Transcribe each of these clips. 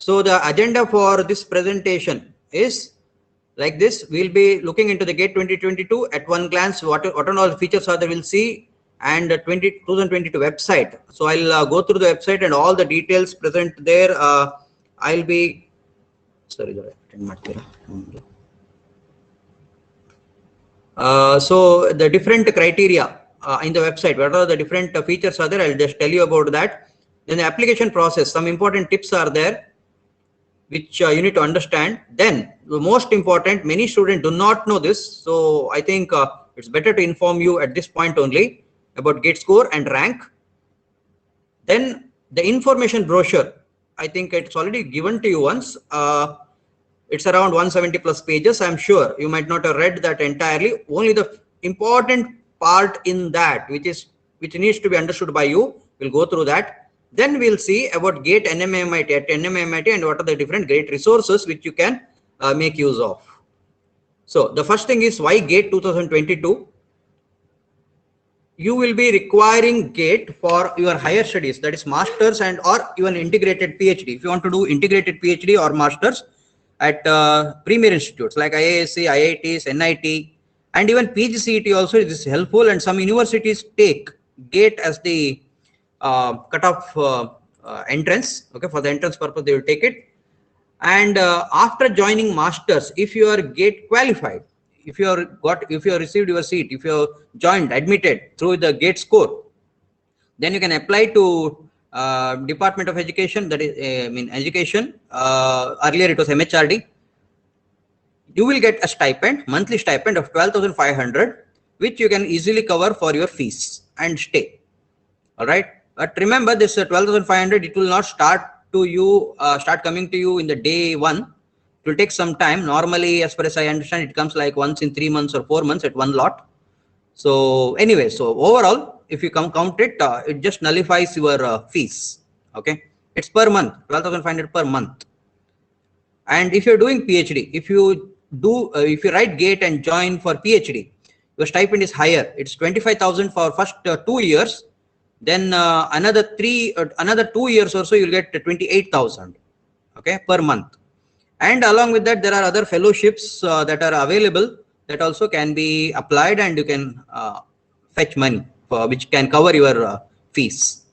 So the agenda for this presentation is like this. We'll be looking into the GATE 2022 at one glance. What all features are there, we'll see, and 2022 website. So I'll go through the website and all the details present there. I'll be sorry. So the different criteria in the website, what are the different features are there, I'll just tell you about that. Then the application process, some important tips are there which you need to understand. Then the most important, many students do not know this, so I think it's better to inform you at this point only about GATE score and rank. Then the information brochure, I think it's already given to you once. It's around 170 plus pages. I'm sure you might not have read that entirely. Only the important part in that, which needs to be understood by you, we'll go through that. Then we'll see about GATE NMAMIT at NMAMIT and what are the different GATE resources which you can make use of. So the first thing is why GATE 2022. You will be requiring GATE for your higher studies, that is masters and or even integrated PhD. If you want to do integrated PhD or masters at premier institutes like IISc, IITs, NIT, and even PGCET also is helpful, and some universities take GATE as the cutoff entrance. Okay, for the entrance purpose they will take it. And after joining masters, if you are GATE qualified, if you received your seat, if you joined, admitted through the GATE score, then you can apply to Department of Education, that is education. Earlier it was MHRD. You will get a stipend, monthly stipend of 12,500, which you can easily cover for your fees and stay. All right, but remember this 12,500, it will not start coming to you in the day one. It will take some time. Normally, as far as I understand, it comes like once in 3 months or 4 months at one lot. So anyway, so overall, if you count it, it just nullifies your fees. Okay, it's per month, 12,500 per month. And if you're doing PhD, if you write GATE and join for PhD, your stipend is higher. It's 25,000 for first 2 years. Then another 2 years or so, you'll get 28,000. Okay, per month. And along with that, there are other fellowships that are available that also can be applied, and you can fetch money for which can cover your fees.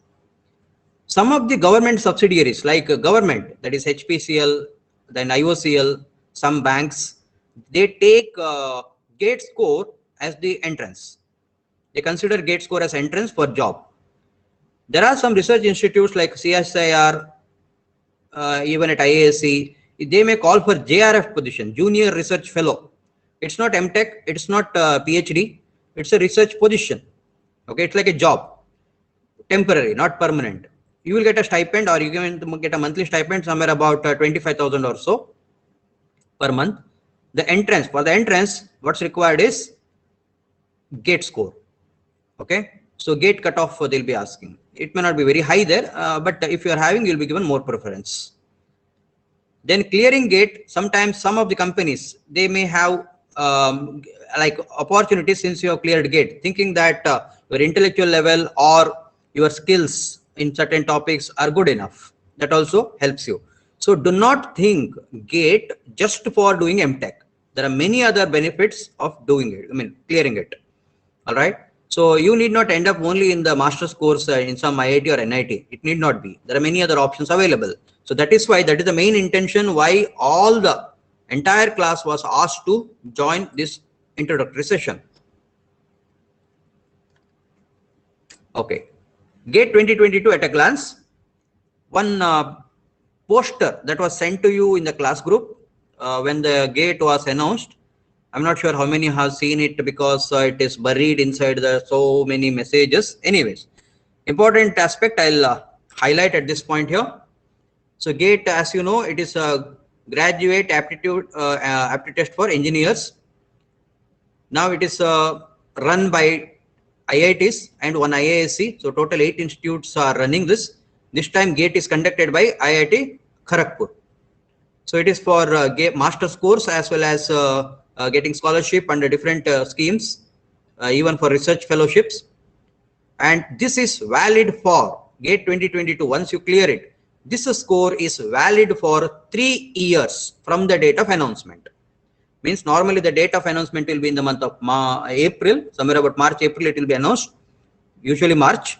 Some of the government subsidiaries like government, that is HPCL, then IOCL, some banks, they take GATE score as the entrance. They consider GATE score as entrance for job. There are some research institutes like CSIR, even at IISc, they may call for JRF position, Junior Research Fellow. It's not MTech, it's not PhD, it's a research position. Okay, it's like a job, temporary, not permanent. You will get a stipend, or you can get a monthly stipend somewhere about 25,000 or so per month. The entrance, for the entrance, what's required is GATE score. Okay, so GATE cutoff they'll be asking. It may not be very high there, but if you are having, you'll be given more preference. Then clearing GATE, sometimes some of the companies, they may have like opportunities since you have cleared GATE, thinking that your intellectual level or your skills in certain topics are good enough. That also helps you. So do not think GATE just for doing MTech. There are many other benefits of doing it, clearing it. All right. So you need not end up only in the master's course in some IIT or NIT. It need not be. There are many other options available. So that is why, that is the main intention why all the entire class was asked to join this introductory session. Okay. GATE 2022 at a glance. One poster that was sent to you in the class group when the GATE was announced. I'm not sure how many have seen it because it is buried inside the so many messages. Anyways, important aspect I'll highlight at this point here. So GATE, as you know, it is a graduate aptitude test for engineers. Now it is run by IITs and one IISc. So total 8 institutes are running this. This time GATE is conducted by IIT Kharagpur. So it is for master's course as well as getting scholarship under different schemes, even for research fellowships. And this is valid for GATE 2022. Once you clear it, this score is valid for 3 years from the date of announcement. Means normally the date of announcement will be in the month of April, somewhere about March, April it will be announced, usually March.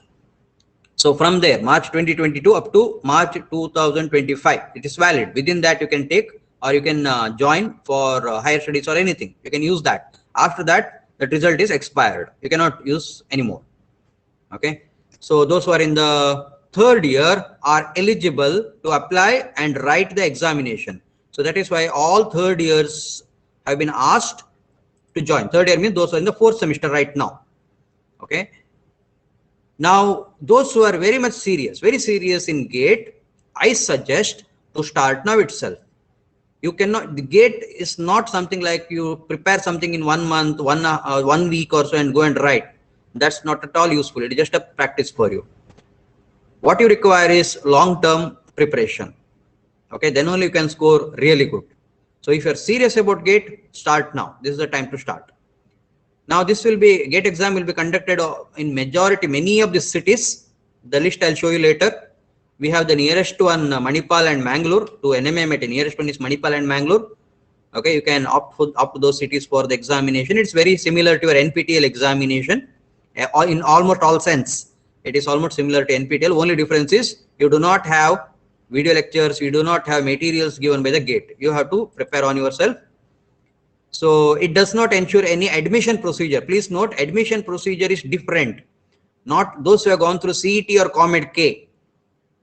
So from there, March 2022 up to March 2025, it is valid. Within that you can take or you can join for higher studies or anything. You can use that. After that, the result is expired. You cannot use anymore. Okay. So those who are in the third year are eligible to apply and write the examination. So that is why all third years have been asked to join. Third year means those who are in the fourth semester right now. Okay. Now, those who are very much serious, very serious in GATE, I suggest to start now itself. You cannot, the GATE is not something like you prepare something in 1 month, 1 week or so and go and write. That's not at all useful. It is just a practice for you. What you require is long-term preparation. Okay, then only you can score really good. So if you're serious about GATE, start now. This is the time to start. Now this will be, GATE exam will be conducted in majority, many of the cities. The list I'll show you later. We have the nearest one, Manipal and Mangalore. To NMMIT, nearest one is Manipal and Mangalore. Okay, you can opt to those cities for the examination. It's very similar to your NPTEL examination in almost all sense. It is almost similar to NPTEL. Only difference is you do not have video lectures. You do not have materials given by the GATE. You have to prepare on yourself. So it does not ensure any admission procedure. Please note, admission procedure is different. Not those who have gone through CET or COMED K.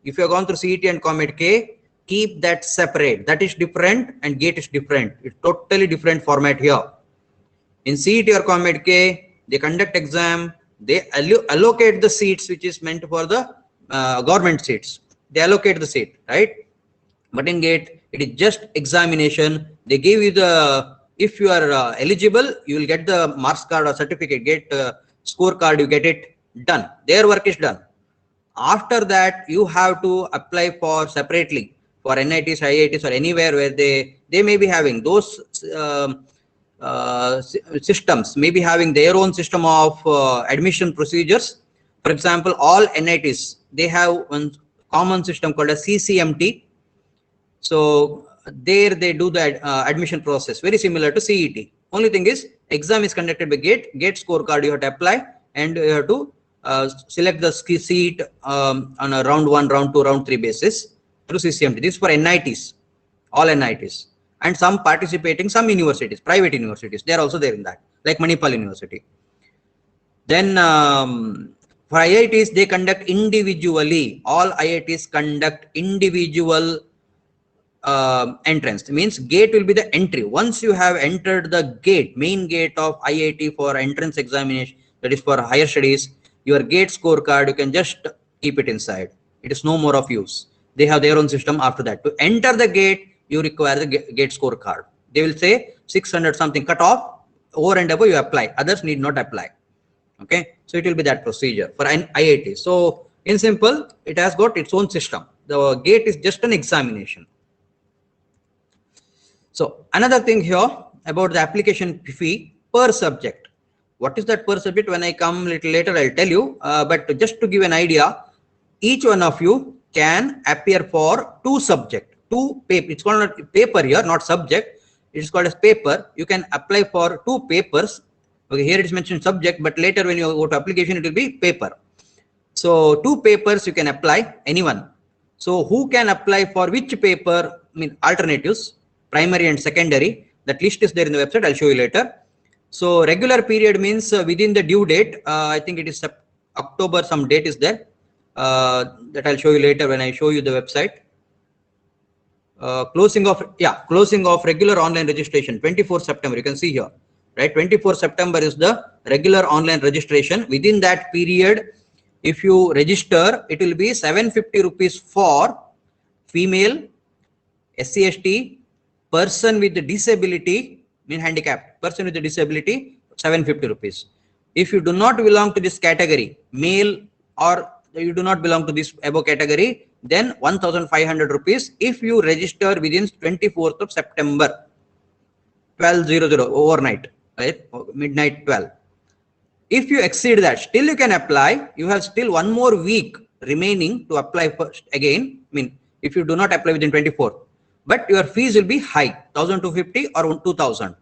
If you have gone through CET and COMED K, keep that separate. That is different and GATE is different. It's totally different format here. In CET or COMED K, they conduct exam. They allocate the seats which is meant for the government seats. They allocate the seat, right? But in GATE, it is just examination. They give you the, if you are eligible, you will get the marks card or certificate, GATE score card, you get it done. Their work is done. After that, you have to apply for separately for NITs, IITs or anywhere where they may be having those systems, may be having their own system of admission procedures. For example, all NITs, they have one common system called a CCMT. So there they do the admission process, very similar to CET. Only thing is, exam is conducted by GATE. GATE scorecard you have to apply and you have to select the seat on a round 1, round 2, round 3 basis through CCMT. This is for NITs, all NITs, and some participating, some universities, private universities, they are also there in that, like Manipal University. Then for IITs, they conduct individually. All IITs conduct individual entrance. It means GATE will be the entry. Once you have entered the GATE, main gate of IIT for entrance examination, that is for higher studies, your GATE scorecard, you can just keep it inside. It is no more of use. They have their own system after that. To enter the GATE, you require the GATE scorecard. They will say 600 something cut off, over and above you apply. Others need not apply. Okay, so it will be that procedure for an IIT. So in simple, it has got its own system. The GATE is just an examination. So another thing here about the application fee per subject. What is that per subject? When I come a little later, I'll tell you. But just to give an idea, each one of you can appear for 2 subjects, 2 paper. It's called not paper here, not subject. It is called as paper. You can apply for 2 papers. Okay, here it is mentioned subject, but later when you go to application, it will be paper. So 2 papers you can apply, anyone. So who can apply for which paper? I mean alternatives, primary and secondary. That list is there in the website. I'll show you later. So regular period means within the due date. I think it is October. Some date is there that I'll show you later when I show you the website. Closing of regular online registration 24 September. You can see here, right? 24 September is the regular online registration. Within that period, if you register, it will be 750 rupees for female, SC, ST, person with the disability, mean handicapped, person with the disability, 750 rupees. If you do not belong to this category, male, or you do not belong to this above category, then 1,500 rupees if you register within 24th of September, 12:00 overnight, right? Midnight 12. If you exceed that, still you can apply. You have still 1 more week remaining to apply first again. I mean, if you do not apply within 24th. But your fees will be high, 1,250 or 2,000.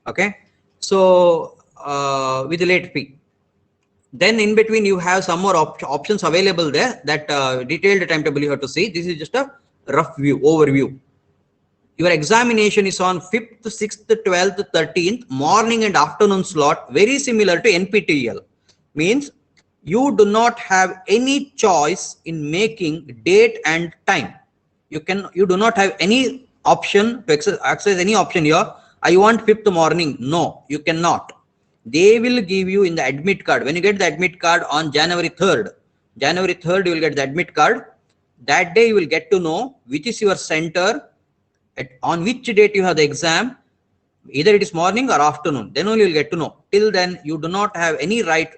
Okay, so with the late fee. Then in between you have some more options available there. That detailed timetable you have to see. This is just a rough view, overview. Your examination is on 5th, 6th, 12th, 13th, morning and afternoon slot, very similar to NPTEL. Means you do not have any choice in making date and time. You do not have any option to access any option here. I want 5th morning. No, you cannot. They will give you in the admit card. When you get the admit card on January 3rd, you will get the admit card. That day you will get to know which is your center, on which date you have the exam, either it is morning or afternoon. Then only you will get to know. Till then, you do not have any right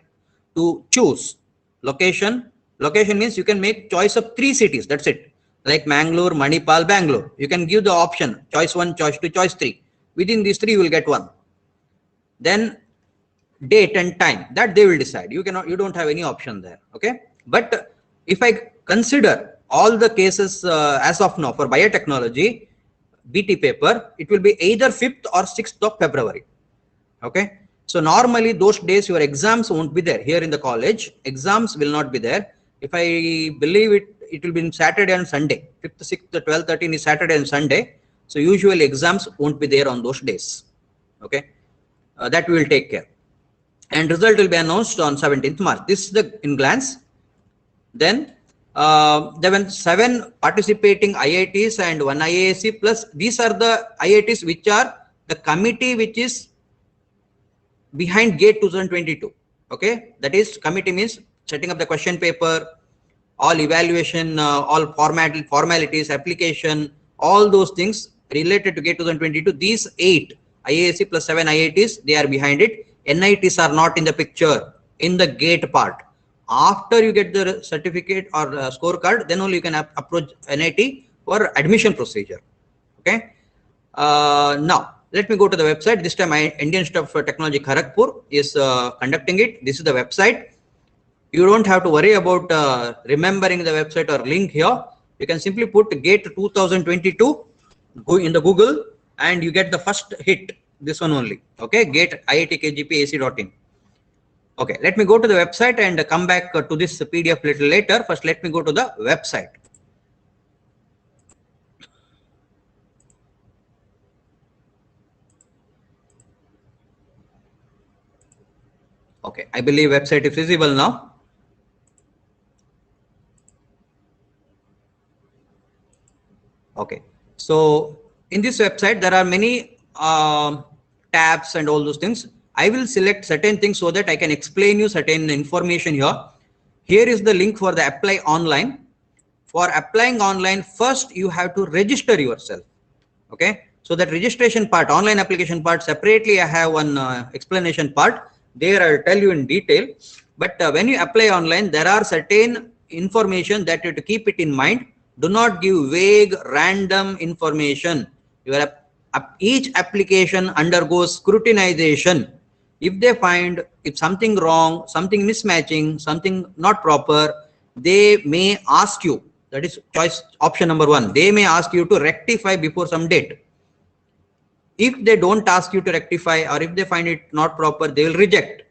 to choose location. Location means you can make choice of 3 cities. That's it. Like Mangalore, Manipal, Bangalore. You can give the option choice 1, choice 2, choice 3. Within these 3, you will get one. Then date and time, that they will decide. You don't have any option there. Okay. But if I consider all the cases as of now for biotechnology BT paper, it will be either 5th or 6th of February. Okay. So normally those days your exams won't be there. Here in the college, exams will not be there. If I believe it will be in Saturday and Sunday. 5th, 6th, 12th, 13th is Saturday and Sunday. So usually exams won't be there on those days. Okay. That we will take care. And result will be announced on 17th March. This is the in glance. Then there were 7 participating IITs and 1 IISc, plus these are the IITs which are the committee which is behind GATE 2022. Okay, that is committee means setting up the question paper, all evaluation, all formalities, application, all those things related to GATE 2022. These 8 IISc plus 7 IITs, they are behind it. NITs are not in the picture in the GATE part. After you get the certificate or scorecard, then only you can approach NIT for admission procedure. Okay. Now let me go to the website. This time Indian Institute of Technology Kharagpur is conducting it. This is the website. You don't have to worry about remembering the website or link here. You can simply put GATE 2022 go in the Google and you get the first hit. This one only. Okay, GATE IIT-KGP-AC.in. Okay, let me go to the website and come back to this PDF little later. First, let me go to the website. Okay, I believe website is visible now. Okay, so in this website, there are many tabs and all those things. I will select certain things so that I can explain you certain information here. Here is the link for the apply online. For applying online, first you have to register yourself. Okay, so that registration part, online application part, separately I have one explanation part. There I will tell you in detail. But when you apply online, there are certain information that you have to keep it in mind. Do not give vague, random information. Each application undergoes scrutinization. If they find if something wrong, something mismatching, something not proper, they may ask you. That is choice option number 1. They may ask you to rectify before some date. If they don't ask you to rectify, or if they find it not proper, they will reject.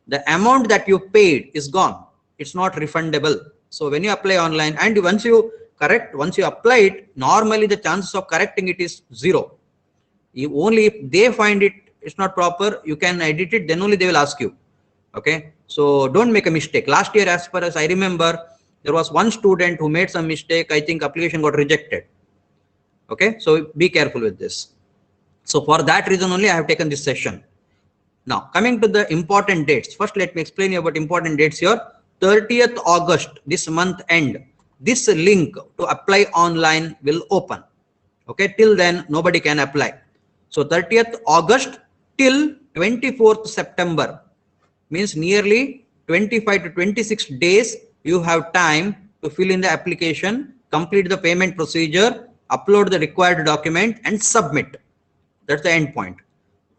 The amount that you paid is gone. It's not refundable. So when you apply online, and once you apply it, normally the chances of correcting it is 0. Only if they find it's not proper, you can edit it, then only they will ask you. Okay, so don't make a mistake. Last year, as far as I remember, there was one student who made some mistake. I think application got rejected. Okay, so be careful with this. So for that reason only I have taken this session. Now coming to the important dates. First, let me explain you about important dates here. 30th August, this month end, this link to apply online will open. Okay, till then nobody can apply. So 30th August till 24th September means nearly 25 to 26 days you have time to fill in the application, complete the payment procedure, upload the required document and submit. That's the end point.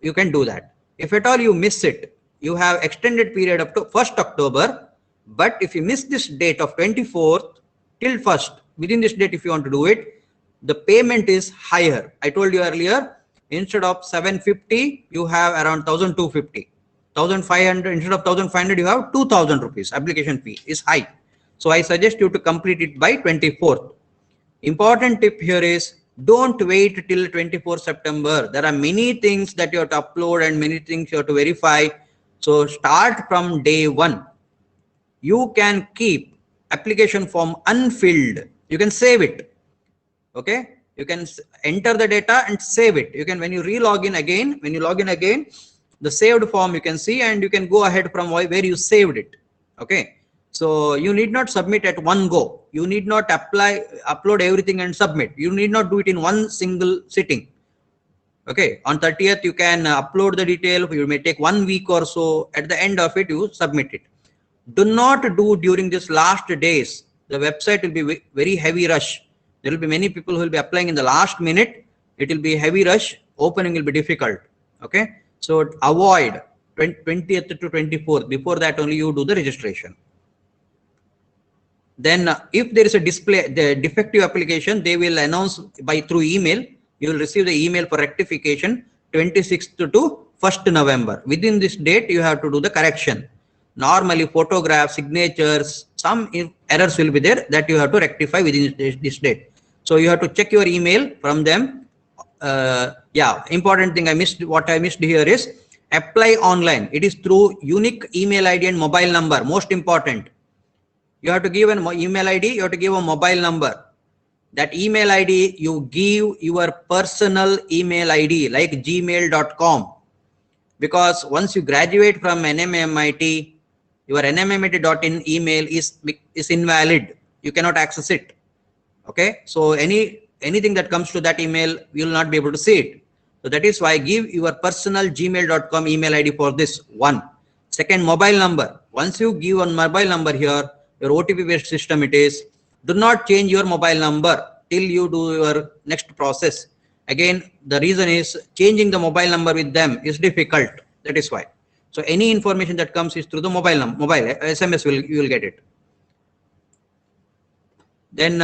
You can do that. If at all you miss it, you have extended period up to 1st October. But if you miss this date of 24th till 1st, within this date, if you want to do it, the payment is higher. I told you earlier, instead of 750, you have around 1250, 1500. Instead of 1500, you have 2000 rupees. Application fee is high. So I suggest you to complete it by 24th. Important tip here is, don't wait till 24 September. There are many things that you have to upload and many things you have to verify. So start from day one. You can keep application form unfilled. You can save it. Okay. You can enter the data and save it. You can, when you log in again, the saved form you can see, and you can go ahead from where you saved it. Okay. So you need not submit at one go. You need not upload everything and submit. You need not do it in one single sitting. Okay. On 30th, you can upload the detail. You may take 1 week or so. At the end of it, you submit it. Do not do during this last days. The website will be very heavy rush. There will be many people who will be applying in the last minute. It will be heavy rush. Opening will be difficult. Okay. So avoid 20th to 24th. Before that only you do the registration. Then if there is a the defective application, they will announce through email. You will receive the email for rectification 26th to 1st November. Within this date, you have to do the correction. Normally photographs, signatures, some errors will be there that you have to rectify within this date. So you have to check your email from them. Yeah, important thing what I missed here is apply online. It is through unique email ID and mobile number. Most important. You have to give an email ID, you have to give a mobile number. That email ID, you give your personal email ID like gmail.com. Because once you graduate from NMMIT, your nmmit.in email is invalid. You cannot access it. Okay. So anything that comes to that email, you will not be able to see it. So that is why give your personal gmail.com email ID for this one. Second, mobile number. Once you give one mobile number here, your OTP based system it is, do not change your mobile number till you do your next process. Again, the reason is changing the mobile number with them is difficult. That is why. So any information that comes is through the mobile SMS you will get it. Then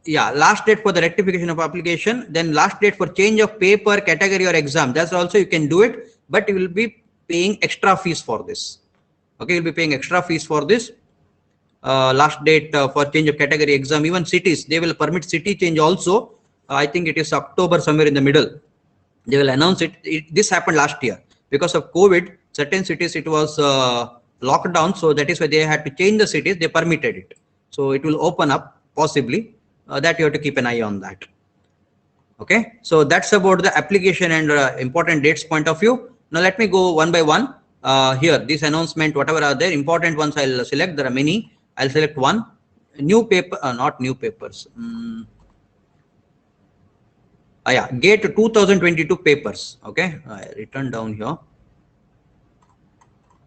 yeah, last date for the rectification of application. Then last date for change of paper, category or exam. That's also you can do it, but you will be paying extra fees for this. Okay, you'll be paying extra fees for this. Last date for change of category, exam, even cities, they will permit city change also. I think it is October, somewhere in the middle. They will announce it. This happened last year. Because of COVID, certain cities, it was locked down. So that is why they had to change the cities. They permitted it. So it will open up possibly. That you have to keep an eye on that. Okay. So that's about the application and important dates point of view. Now let me go one by one. Here, this announcement, whatever are there, important ones I'll select. There are many. I'll select one. New paper, not new papers. Yeah, GATE 2022 papers. Okay, I written down here.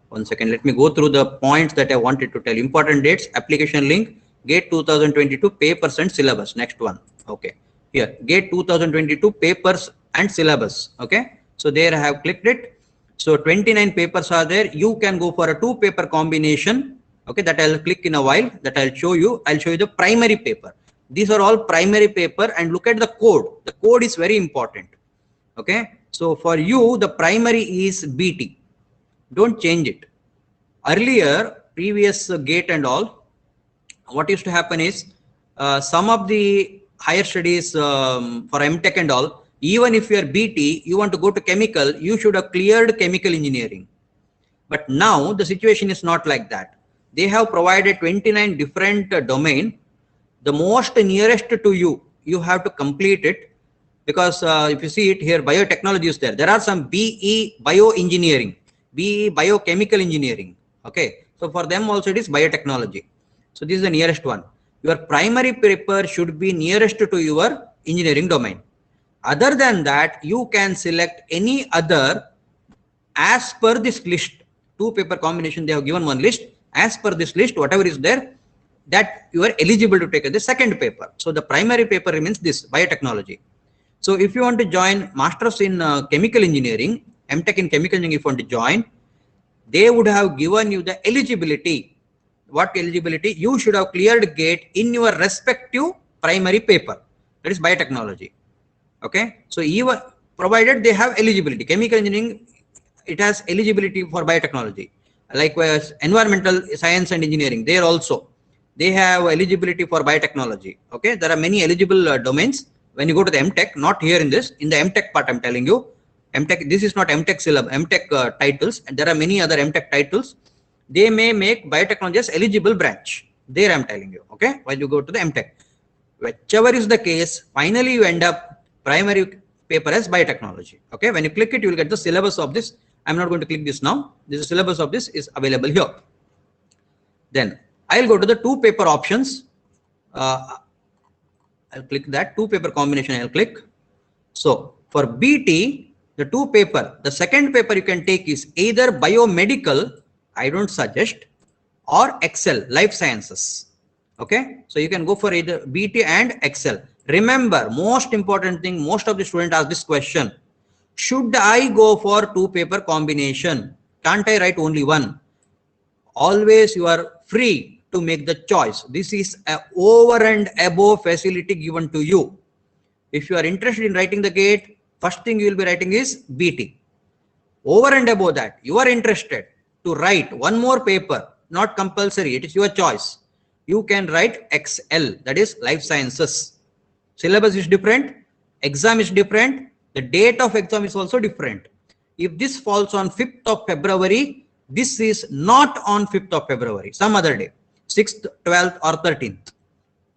1 second. Let me go through the points that I wanted to tell. Important dates, application link, GATE 2022 papers and syllabus. Next one. Okay. Here, GATE 2022 papers and syllabus. Okay. So there I have clicked it. So 29 papers are there. You can go for a 2-paper combination. Okay, that I'll click in a while. That I'll show you. I'll show you the primary paper. These are all primary paper, and look at the code. The code is very important. Okay. So for you, the primary is BT. Don't change it. Earlier, previous GATE and all, what used to happen is some of the higher studies for MTech and all, even if you are BT, you want to go to chemical, you should have cleared chemical engineering. But now the situation is not like that. They have provided 29 different domain. The most nearest to you, you have to complete it, because if you see it here, biotechnology is there. There are some BE bioengineering, BE biochemical engineering. Okay, so for them also it is biotechnology. So this is the nearest one. Your primary paper should be nearest to your engineering domain. Other than that, you can select any other as per this list. 2-paper combination, they have given one list. As per this list, whatever is there, that you are eligible to take the second paper. So the primary paper remains this, biotechnology. So if you want to join masters in chemical engineering, MTech in chemical engineering, if you want to join, they would have given you the eligibility. what eligibility? You should have cleared GATE in your respective primary paper, that is biotechnology. Okay, so even provided they have eligibility, chemical engineering, it has eligibility for biotechnology. Likewise, environmental science and engineering, there also they have eligibility for biotechnology. Okay, there are many eligible domains. When you go to the MTech, not here in this, in the MTech part, I'm telling you, MTech, this is not MTech syllabus, MTech titles, and there are many other MTech titles. They may make biotechnology as eligible branch. There I'm telling you. Okay, while you go to the MTech, whichever is the case, finally you end up primary paper as biotechnology. Okay, when you click it, you will get the syllabus of this. I'm not going to click this now. This syllabus of this is available here. Then I'll go to the two paper options. I'll click that two paper combination. I'll click. So for BT, the two paper, the second paper you can take is either biomedical, I don't suggest, or Excel, life sciences. Okay, so you can go for either BT and Excel. Remember, most important thing, most of the students ask this question: should I go for two paper combination? Can't I write only one? Always you are free to make the choice. This is a over and above facility given to you. If you are interested in writing the GATE, first thing you will be writing is BT. Over and above that, you are interested to write one more paper, not compulsory, it is your choice. You can write XL, that is life sciences. Syllabus is different, exam is different, the date of exam is also different. If this falls on 5th of February, this is not on 5th of February, some other day, 6th, 12th or 13th.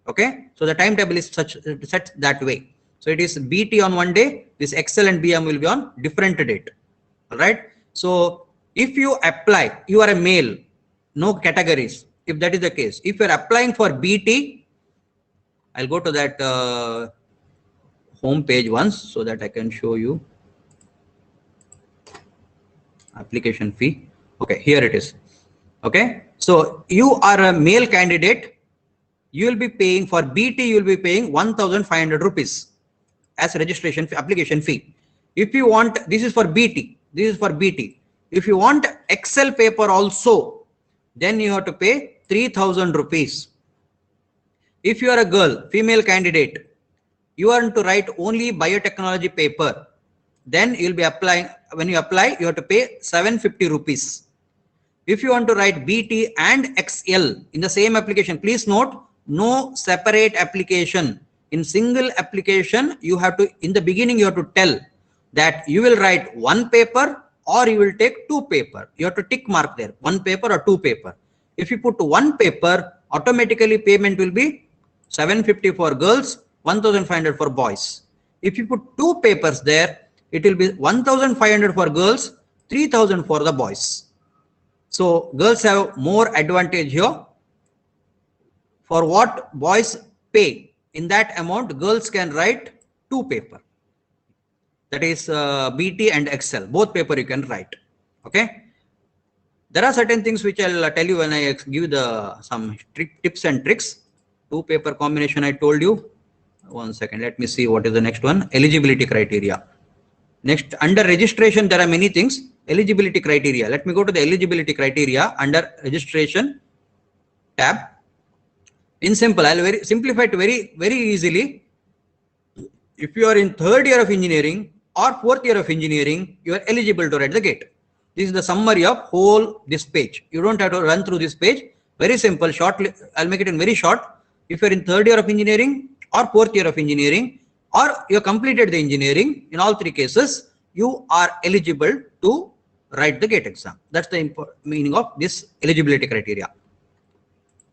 Okay, so the timetable is set that way. So it is BT on one day, this Excel and BM will be on different date. All right. So if you apply, you are a male, no categories. If that is the case, if you are applying for BT, I'll go to that home page once so that I can show you application fee. Okay, here it is. Okay, so you are a male candidate, you will be paying for BT, you will be paying 1,500 rupees as registration fee, application fee. If you want, this is for BT, this is for BT. If you want Excel paper also, then you have to pay 3,000 rupees. If you are a girl, female candidate, you want to write only biotechnology paper, then you will be applying, when you apply, you have to pay 750 rupees. If you want to write BT and XL in the same application, please note, no separate application. In single application, you have to, in the beginning, you have to tell that you will write one paper or you will take two paper. You have to tick mark there, one paper or two paper. If you put one paper, automatically payment will be 750 for girls, 1,500 for boys. If you put two papers there, it will be 1,500 for girls, 3,000 for the boys. So girls have more advantage here. For what boys pay, in that amount, girls can write two paper. That is BT and Excel, both paper you can write. Okay. There are certain things which I'll tell you when I give the some tips and tricks. Two paper combination I told you. One second, let me see what is the next one. Eligibility criteria. Next, under registration, there are many things. Eligibility criteria. Let me go to the eligibility criteria under registration tab. In simple, I'll simplify it very easily. If you are in third year of engineering or fourth year of engineering, you are eligible to write the GATE. This is the summary of whole this page. You don't have to run through this page. Very simple, shortly. I'll make it in very short. If you're in third year of engineering or fourth year of engineering, or you completed the engineering, in all three cases, you are eligible to write the GATE exam. That's the meaning of this eligibility criteria.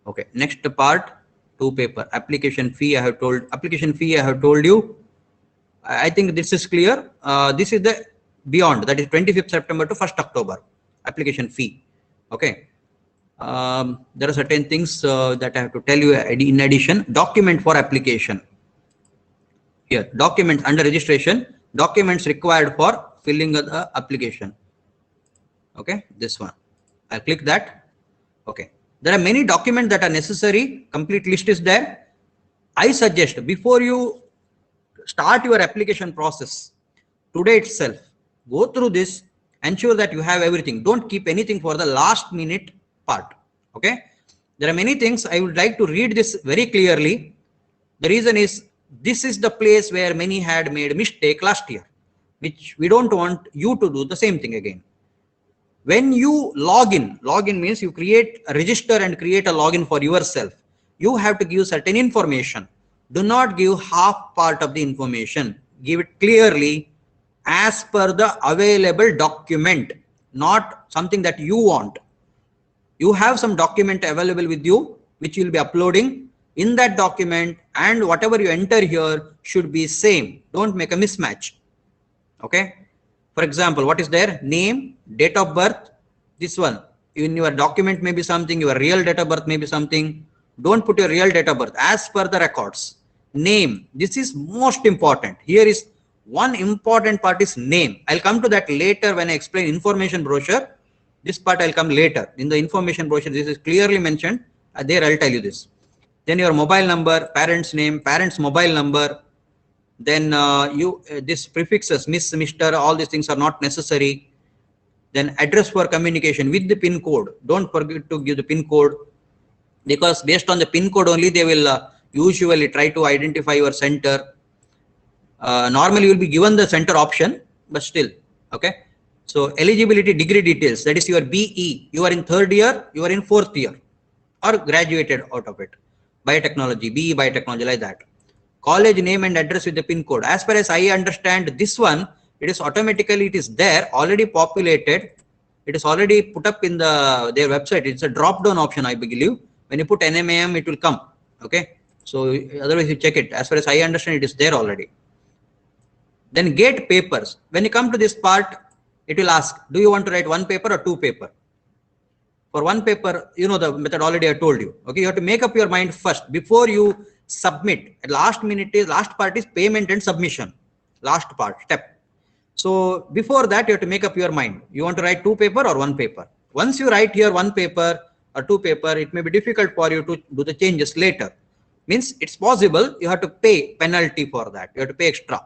Okay, next part, two paper application fee. I have told you. I think this is clear. This is the beyond, that is 25th September to 1st October application fee. Okay. There are certain things that I have to tell you in addition. Document for application. Here, documents under registration, documents required for filling the application. Okay, this one. I'll click that. Okay. There are many documents that are necessary. Complete list is there. I suggest before you start your application process today itself, go through this, ensure that you have everything. Don't keep anything for the last minute part. Okay. There are many things I would like to read this very clearly. The reason is this is the place where many had made mistake last year, which we don't want you to do the same thing again. When you log in means you create a register and create a login for yourself. You have to give certain information. Do not give half part of the information. Give it clearly as per the available document, not something that you want. You have some document available with you, which you will be uploading. In that document, and whatever you enter here should be same. Don't make a mismatch. Okay. For example, what is there? Name, date of birth, this one. In your document may be something, your real date of birth may be something. Don't put your real date of birth as per the records. Name, this is most important. Here is one important part is name. I'll come to that later when I explain information brochure. This part I'll come later. In the information brochure, this is clearly mentioned. There I'll tell you this. Then your mobile number, parent's name, parent's mobile number. Then this prefixes, Miss, Mr, all these things are not necessary. Then address for communication with the PIN code. Don't forget to give the PIN code, because based on the PIN code only they will usually try to identify your center. Normally you will be given the center option, but still, okay. So eligibility degree details, that is your BE. You are in 3rd year, you are in 4th year, or graduated out of it. Biotechnology, BE biotechnology, like that. College name and address with the PIN code. As far as I understand this one, it is automatically, it is there, already populated. It is already put up in their website. It's a drop down option, I believe. When you put NMAM, it will come. Okay. So otherwise you check it. As far as I understand, it is there already. Then get papers. When you come to this part, it will ask, do you want to write 1 paper or 2 paper? For 1 paper, you know the methodology I told you. Okay, you have to make up your mind first before you submit. At last part is payment and submission. Last part, step. So before that, you have to make up your mind. You want to write 2 paper or 1 paper. Once you write here 1 paper or 2 paper, it may be difficult for you to do the changes later. Means it's possible, you have to pay penalty for that. You have to pay extra.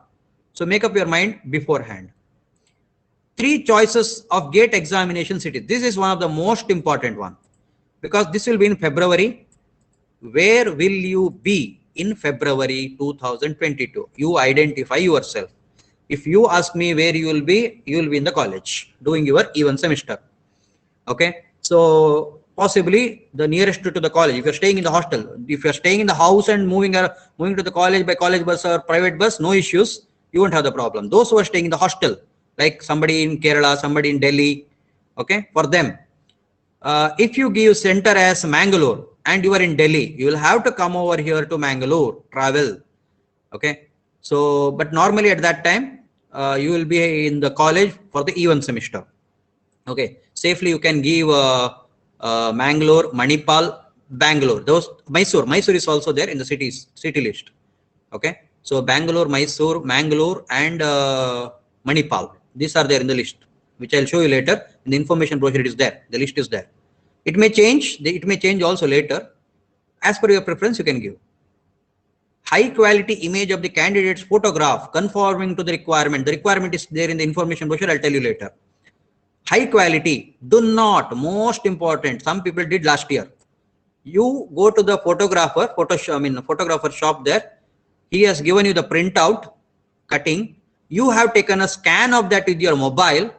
So make up your mind beforehand. 3 choices of GATE examination city. This is one of the most important one, because this will be in February. Where will you be in February 2022? You identify yourself. If you ask me where you will be in the college doing your even semester. Okay. So possibly the nearest to the college. If you're staying in the hostel, if you're staying in the house and moving to the college by college bus or private bus, no issues. You won't have the problem. Those who are staying in the hostel, like somebody in Kerala, somebody in Delhi, okay, for them, if you give center as Mangalore and you are in Delhi, you will have to come over here to Mangalore, travel, okay. So, but normally at that time, you will be in the college for the even semester, okay. Safely you can give Mangalore, Manipal, Bangalore. Those Mysore is also there in the city list, okay. So Bangalore, Mysore, Mangalore, and Manipal. These are there in the list, which I'll show you later. In the information brochure, it is there. The list is there. It may change. It may change also later. As per your preference, you can give. High quality image of the candidate's photograph conforming to the requirement. The requirement is there in the information brochure. I'll tell you later. High quality. Do not. Most important. Some people did last year. You go to the photographer, photographer shop there. He has given you the printout, cutting. You have taken a scan of that with your mobile,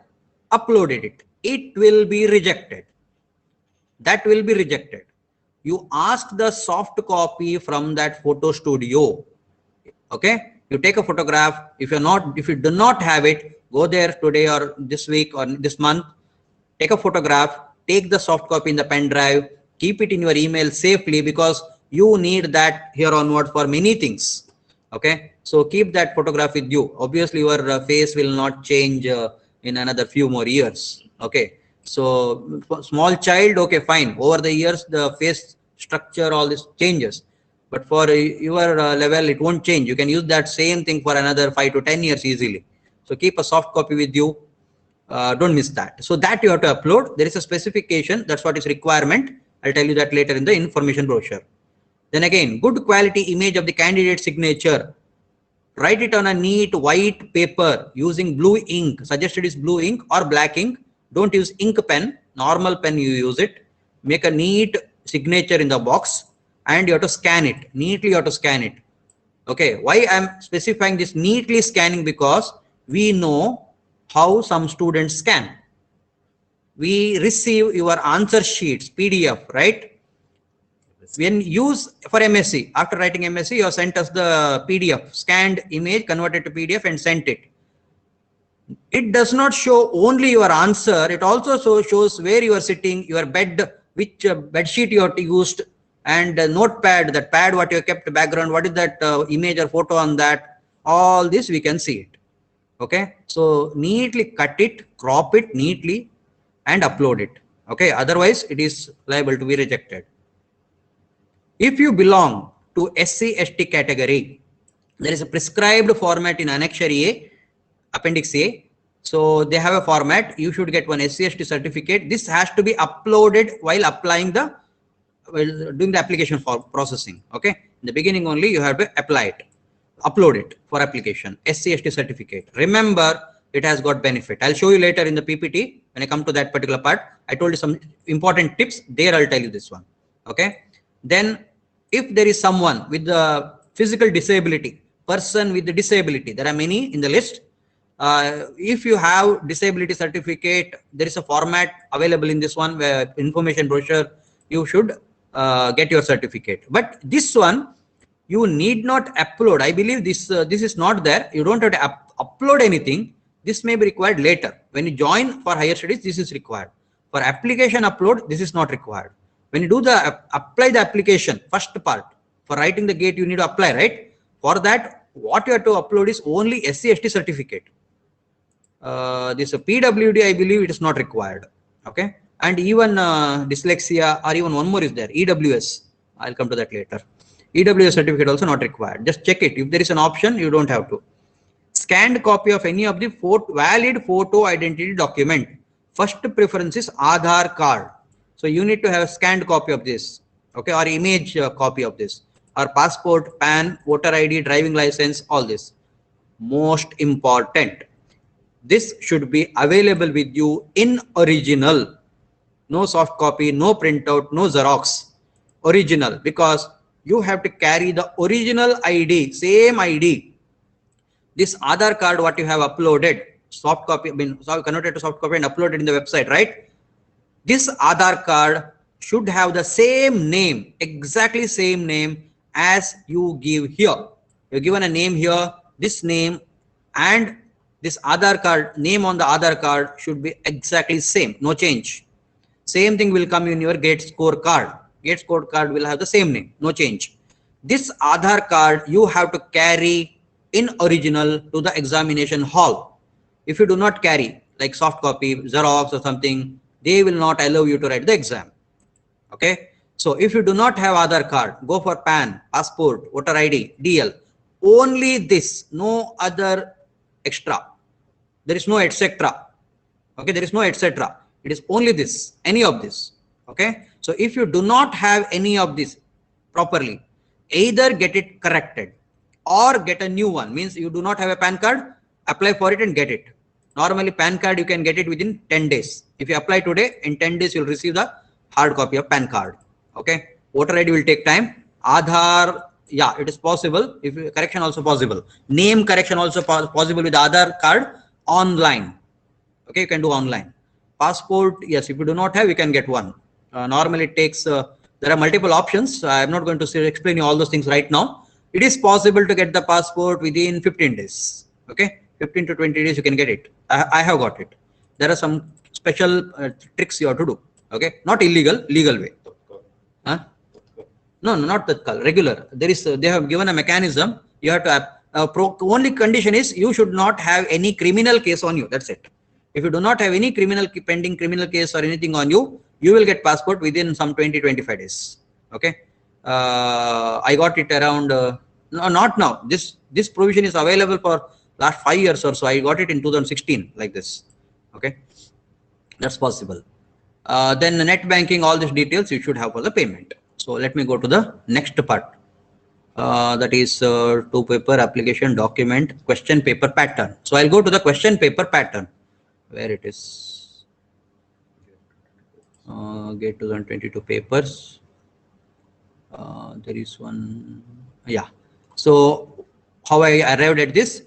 uploaded it. It will be rejected. That will be rejected. You ask the soft copy from that photo studio. Okay. You take a photograph. If you do not have it, go there today or this week or this month. Take a photograph. Take the soft copy in the pen drive. Keep it in your email safely, because you need that here onward for many things. Okay, so keep that photograph with you. Obviously your face will not change in another few more years. Okay, so small child, okay, fine, over the years the face structure, all this changes, but for your level it won't change. You can use that same thing for another 5 to 10 years easily. So keep a soft copy with you. Don't miss that. So that you have to upload. There is a specification, that's what is requirement. I'll tell you that later in the information brochure. Then again, good quality image of the candidate signature. Write it on a neat white paper using blue ink. Suggested is blue ink or black ink. Don't use ink pen. Normal pen you use it. Make a neat signature in the box, and you have to scan it neatly. You have to scan it. Okay, why I'm specifying this neatly scanning? Because we know how some students scan. We receive your answer sheets, PDF, right? When use for MSc, after writing MSc, you have sent us the PDF, scanned image, converted to PDF and sent it. It does not show only your answer. It also shows where you are sitting, your bed, which bed sheet you have used, and notepad, that pad what you kept background, what is that image or photo on that. All this we can see it. Okay, so neatly cut it, crop it neatly and upload it. Okay, otherwise it is liable to be rejected. If you belong to SC/ST category, there is a prescribed format in Annexure A, Appendix A. So they have a format. You should get one SC/ST certificate. This has to be uploaded while applying the doing the application for processing. Okay, in the beginning only you have to apply it, upload it for application. SC/ST certificate. Remember, it has got benefit. I'll show you later in the PPT when I come to that particular part. I told you some important tips there. I'll tell you this one. Okay. Then if there is someone with the physical disability, person with the disability, there are many in the list. If you have disability certificate, there is a format available in this one where information brochure, you should get your certificate. But this one, you need not upload. I believe this is not there. You don't have to upload anything. This may be required later. When you join for higher studies, this is required. For application upload, this is not required. When you do the apply the application, first part, for writing the gate, you need to apply, right? For that, what you have to upload is only SC/ST certificate. This PWD, I believe it is not required. Okay. And even dyslexia, or even one more is there, EWS. I'll come to that later. EWS certificate also not required. Just check it. If there is an option, you don't have to. Scanned copy of any of the valid photo identity document. First preference is Aadhaar card. So you need to have a scanned copy of this, okay, or image copy of this, or passport, PAN, voter ID, driving license, all this. Most important, this should be available with you in original. No soft copy, no printout, no Xerox. Original, because you have to carry the original ID, same ID. This Aadhaar card, what you have uploaded, soft copy, converted to soft copy and uploaded in the website, right? This Aadhaar card should have the same name, exactly same name as you give here. You're given a name here, this name and this Aadhaar card, name on the Aadhaar card should be exactly same, no change. Same thing will come in your GATE score card. GATE score card will have the same name, no change. This Aadhaar card you have to carry in original to the examination hall. If you do not carry, like soft copy, Xerox or something, they will not allow you to write the exam. Okay. So if you do not have Aadhaar card, go for PAN, passport, voter ID, DL. Only this, no other extra. There is no etc. Okay, there is no etc. It is only this, any of this. Okay. So if you do not have any of this properly, either get it corrected or get a new one. Means you do not have a PAN card, apply for it and get it. Normally PAN card you can get it within 10 days. If you apply today, in 10 days you'll receive the hard copy of PAN card. Okay. Voter ID will take time. Aadhaar, yeah, it is possible. If correction also possible. Name correction also possible with Aadhaar card online. Okay, you can do online. Passport, yes, if you do not have, you can get one. Normally it takes, there are multiple options. I am not going to explain you all those things right now. It is possible to get the passport within 15 days. Okay, 15 to 20 days you can get it. I have got it. There are some special tricks you have to do. Okay, not illegal, legal way. Huh? No, not Tatkal, regular. There is, they have given a mechanism. You have to only condition is you should not have any criminal case on you. That's it. If you do not have any pending criminal case or anything on you, you will get passport within some 20-25 days. Okay. I got it around, no, not now. This provision is available for last 5 years or so. I got it in 2016 like this. Okay. That's possible. Then the net banking, all these details you should have for the payment. So let me go to the next part. That is 2 paper application document question paper pattern. So I'll go to the question paper pattern. Where it is. GATE 2022 papers. There is one. Yeah. So how I arrived at this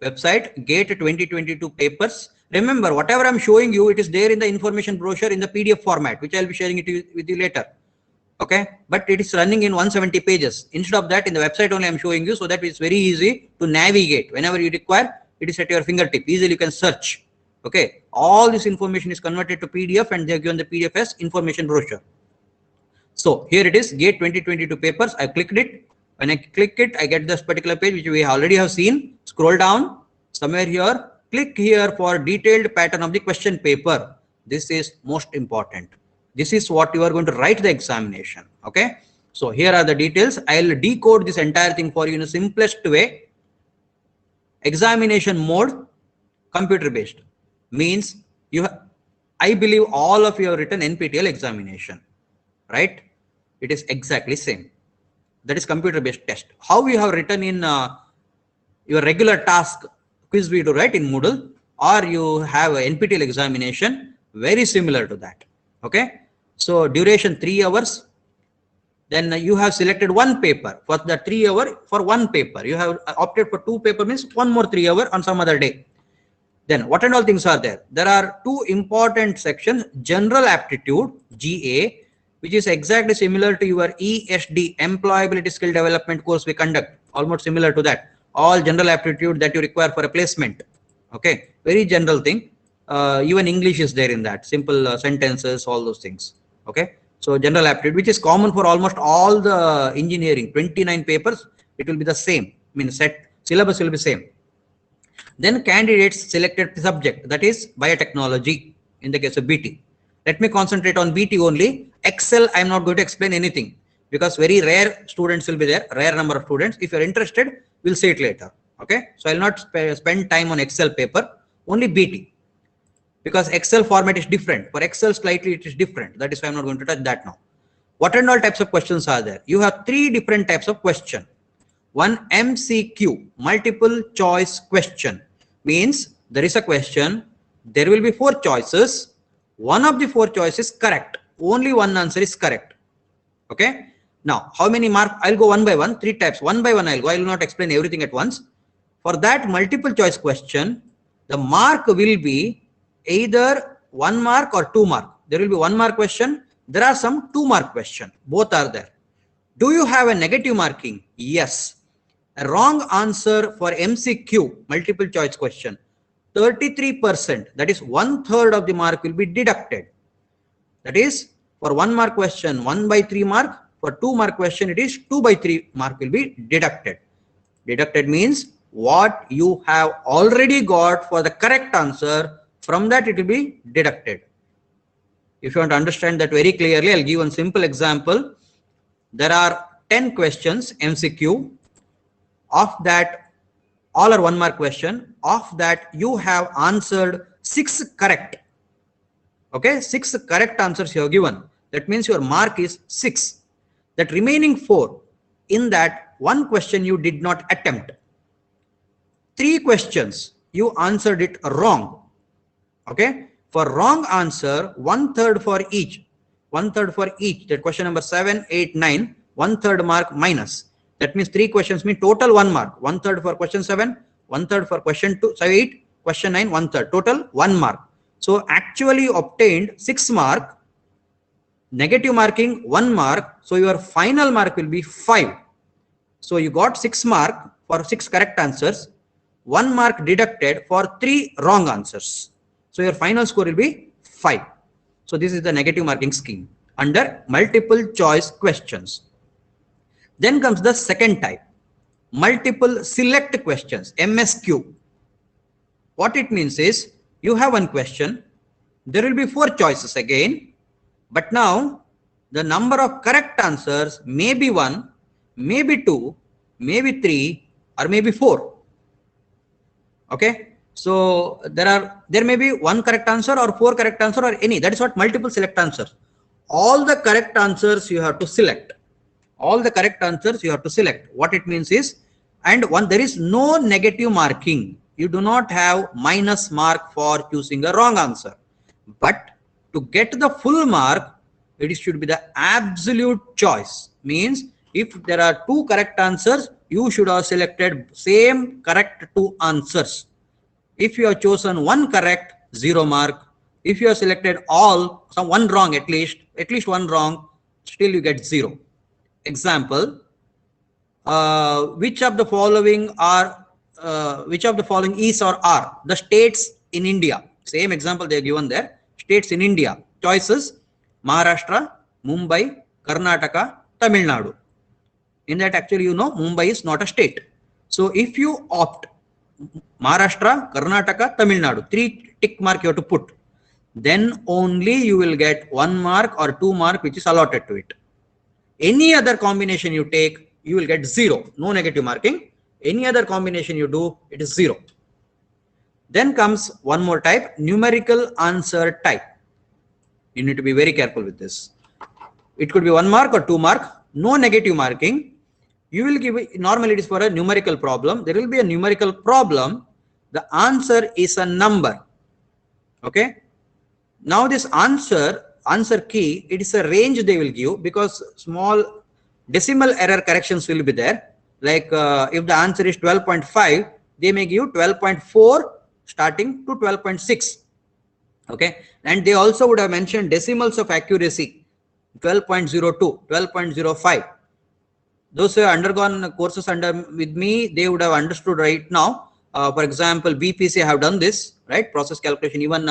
website, GATE 2022 papers. Remember, whatever I'm showing you, it is there in the information brochure in the PDF format, which I'll be sharing it with you later. Okay, but it is running in 170 pages. Instead of that, in the website only I'm showing you, so that it's very easy to navigate. Whenever you require, it is at your fingertip. Easily you can search. Okay, all this information is converted to PDF and they have given the PDF as information brochure. So here it is, GATE 2022 papers. I clicked it. When I click it, I get this particular page, which we already have seen. Scroll down somewhere here, click here for detailed pattern of the question paper. This is most important. This is what you are going to write the examination. Okay. So here are the details. I'll decode this entire thing for you in the simplest way. Examination mode, computer based, means I believe all of you have written NPTEL examination, right? It is exactly same. That is computer based test. How you have written in your regular task quiz video, right, in Moodle, or you have an NPTEL examination, very similar to that. Okay. So duration 3 hours. Then you have selected one paper for the 3 hour for one paper. You have opted for 2 paper, means one more 3 hour on some other day. Then what and all things are there? There are 2 important sections: general aptitude, GA, which is exactly similar to your ESD, employability skill development course we conduct, almost similar to that. All general aptitude that you require for a placement. Okay, very general thing. Even English is there in that, simple sentences, all those things. Okay, so general aptitude, which is common for almost all the engineering, 29 papers, it will be the same. I mean, syllabus will be same. Then candidates selected subject, that is biotechnology in the case of BT. Let me concentrate on BT only. Excel, I am not going to explain anything because very rare students will be there, rare number of students. If you're interested, we'll say it later. Okay, so I'll not spend time on Excel paper, only BT, because Excel format is different. For Excel slightly it is different. That is why I'm not going to touch that now. What and all types of questions are there? You have 3 different types of question. One, MCQ, multiple choice question, means there is a question, there will be 4 choices. One of the 4 choices correct. Only one answer is correct. Okay. Now, how many marks? I'll go one by one, 3 types. One by one I'll go. I will not explain everything at once. For that multiple choice question, the mark will be either 1 mark or 2 mark. There will be 1 mark question. There are some 2 mark question. Both are there. Do you have a negative marking? Yes. A wrong answer for MCQ, multiple choice question, 33%, that is 1/3 of the mark will be deducted. That is, for 1 mark question, 1/3 mark. For 2 mark question, it is 2/3 mark will be deducted. Deducted means what you have already got for the correct answer, from that it will be deducted. If you want to understand that very clearly, I'll give one simple example. There are 10 questions MCQ. Of that, all are 1 mark question. Of that, you have answered 6 correct. Okay, 6 correct answers you have given. That means your mark is 6. That remaining 4, in that 1 question you did not attempt. 3 questions you answered it wrong. Okay, for wrong answer, 1/3 for each. 1/3 for each. That question number 7, 8, 9, 1/3 mark minus. That means 3 questions mean total 1 mark. 1/3 for question 7, 1/3 for question 8, question 9, 1/3. Total 1 mark. So actually you obtained 6 mark, negative marking 1 mark. So your final mark will be 5. So you got 6 mark for 6 correct answers, 1 mark deducted for 3 wrong answers. So your final score will be 5. So this is the negative marking scheme under multiple choice questions. Then comes the second type, multiple select questions, MSQ. What it means is, you have 1 question, there will be 4 choices again, but now the number of correct answers may be 1, maybe 2, maybe 3, or maybe 4. Okay, so there may be 1 correct answer or 4 correct answer or any. That is what multiple select answers. All the correct answers you have to select. All the correct answers you have to select. What it means is, and there is no negative marking. You do not have minus mark for choosing a wrong answer. But to get the full mark, it should be the absolute choice. Means if there are two correct answers, you should have selected same correct two answers. If you have chosen one correct, 0 mark. If you have selected all, one wrong at least one wrong, still you get 0. Example, which of the following is or are the states in India? Same example they are given there. States in India. Choices: Maharashtra, Mumbai, Karnataka, Tamil Nadu. In that, actually, you know, Mumbai is not a state. So if you opt Maharashtra, Karnataka, Tamil Nadu, 3 tick mark you have to put, then only you will get 1 mark or 2 mark which is allotted to it. Any other combination you take, you will get 0, no negative marking. Any other combination you do, it is 0. Then comes one more type, numerical answer type. You need to be very careful with this. It could be 1 mark or 2 mark, no negative marking. You will give, normally it is for a numerical problem. There will be a numerical problem. The answer is a number. Okay. Now this answer key, it is a range they will give, because small decimal error corrections will be there. Like if the answer is 12.5, they may give 12.4 starting to 12.6. Okay. And they also would have mentioned decimals of accuracy, 12.02, 12.05. Those who have undergone courses with me, they would have understood right now. For example, BPC have done this, right? Process calculation, even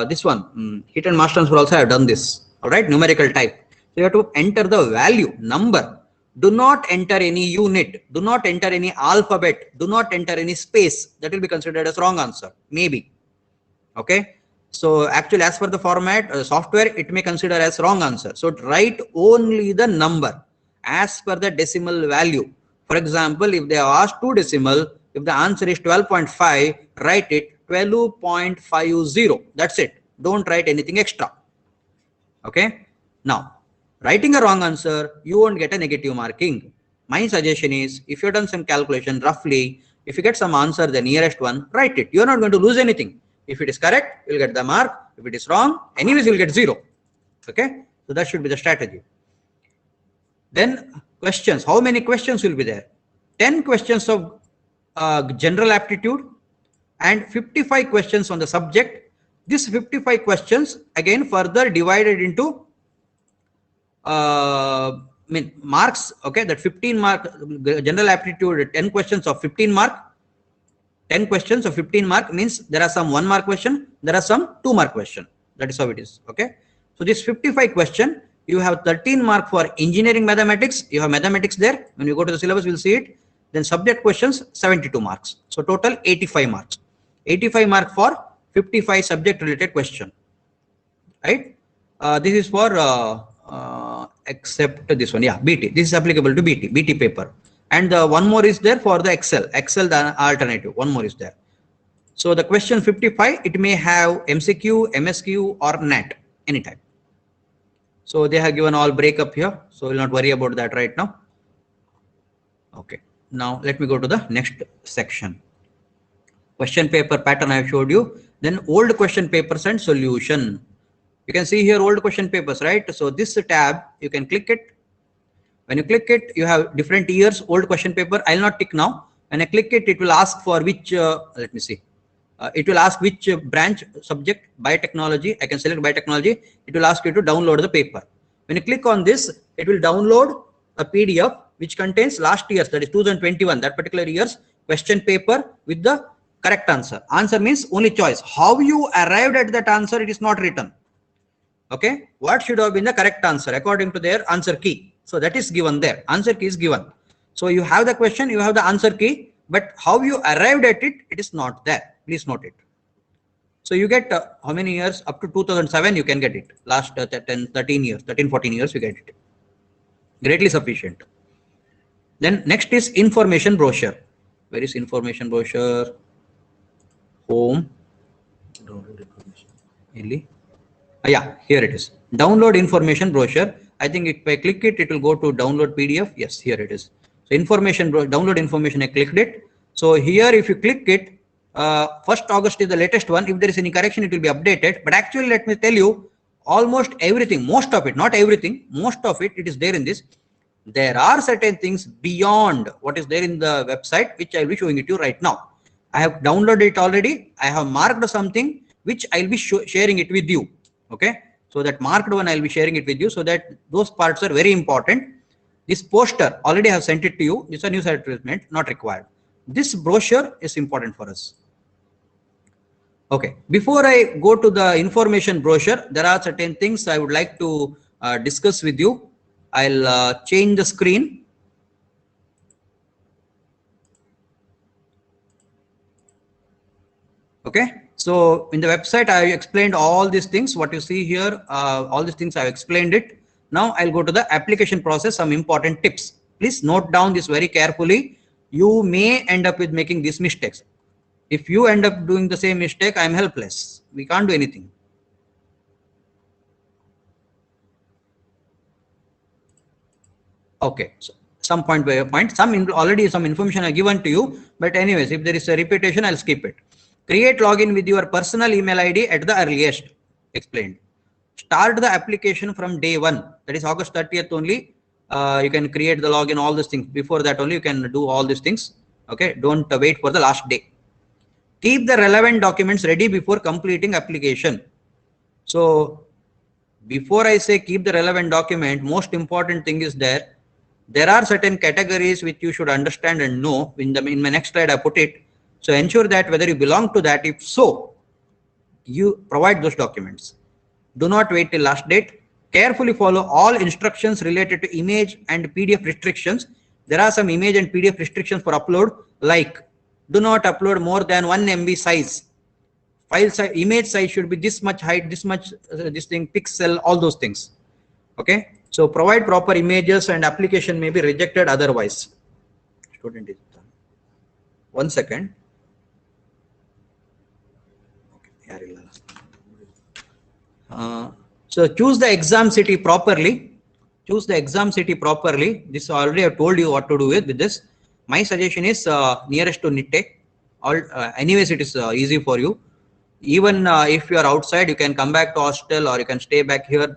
this one, Heat and Mass Transfer also have done this, all right? Numerical type. So you have to enter the value, number. Do not enter any unit. Do not enter any alphabet. Do not enter any space. That will be considered as wrong answer, maybe. Okay. So actually, as per the format, software, it may consider as wrong answer. So write only the number as per the decimal value. For example, if they have asked 2 decimal, if the answer is 12.5, write it 12.50. That's it. Don't write anything extra. Okay. Now, writing a wrong answer, you won't get a negative marking. My suggestion is, if you've done some calculation roughly, if you get some answer, the nearest one, write it. You're not going to lose anything. If it is correct, you'll get the mark. If it is wrong, anyways, you'll get 0. Okay. So that should be the strategy. Then questions. How many questions will be there? 10 questions of general aptitude and 55 questions on the subject. This 55 questions again further divided into marks. Okay, that 15 mark general aptitude, 10 questions of 15 mark. 10 questions of 15 mark means there are some 1 mark question, there are some 2 mark question. That is how it is. Okay. So this 55 question, you have 13 mark for engineering mathematics. You have mathematics there. When you go to the syllabus, we'll see it. Then subject questions, 72 marks. So total 85 marks. 85 mark for 55 subject related question. Right. This is for except this one. Yeah, BT. This is applicable to BT paper. And one more is there for the Excel the alternative. One more is there. So the question 55, it may have MCQ, MSQ or NAT anytime. So they have given all breakup here. So we'll not worry about that right now. Okay. Now let me go to the next section. Question paper pattern I have showed you. Then old question papers and solution. You can see here old question papers, right? So this tab, you can click it. When you click it, you have different years, old question paper. I'll not tick now. When I click it, it will ask for which, let me see. It will ask which branch subject, biotechnology. I can select biotechnology. It will ask you to download the paper. When you click on this, it will download a PDF which contains last year's, that is 2021, that particular year's question paper with the correct answer. Answer means only choice. How you arrived at that answer, it is not written. Okay. What should have been the correct answer according to their answer key? So that is given there. Answer key is given. So you have the question, you have the answer key, but how you arrived at it, it is not there. Please note it. So you get how many years? Up to 2007 you can get it. Last 13 years, 14 years you get it. Greatly sufficient. Then next is information brochure. Where is information brochure? Home. Download information. Really? Yeah, here it is. Download information brochure. I think if I click it, it will go to download PDF. Yes, here it is. So information, download information, I clicked it. So here, if you click it, 1st August is the latest one. If there is any correction, it will be updated. But actually, let me tell you, almost everything, most of it, not everything, most of it, it is there in this. There are certain things beyond what is there in the website, which I'll be showing it to you right now. I have downloaded it already. I have marked something which I'll be sharing it with you. Okay. So that marked one, I'll be sharing it with you, so that those parts are very important. This poster already have sent it to you. It's a news advertisement, not required. This brochure is important for us. Okay, before I go to the information brochure, there are certain things I would like to discuss with you. I'll change the screen. Okay, so in the website, I explained all these things. What you see here, all these things I've explained it. Now I'll go to the application process, some important tips. Please note down this very carefully. You may end up with making these mistakes. If you end up doing the same mistake, I'm helpless. We can't do anything. Okay, so some point by point, already some information I given to you, but anyways, if there is a repetition, I'll skip it. Create login with your personal email ID at the earliest. Explained. Start the application from day 1. That is August 30th only. You can create the login, all these things. Before that only you can do all these things. Okay, don't wait for the last day. Keep the relevant documents ready before completing application. So before I say keep the relevant document, most important thing is there are certain categories which you should understand and know. In my next slide I put it. So ensure that whether you belong to that, if so, you provide those documents. Do not wait till last date. Carefully follow all instructions related to image and PDF restrictions. There are some image and PDF restrictions for upload, like do not upload more than 1 MB size. File size, image size should be this much height, this much this thing, pixel, all those things. Okay. So provide proper images and application may be rejected otherwise. Student is done. 1 second. Okay. So choose the exam city properly. Choose the exam city properly. This already I have told you what to do with this. My suggestion is nearest to NITTE. Anyways, it is easy for you. Even if you are outside, you can come back to hostel or you can stay back here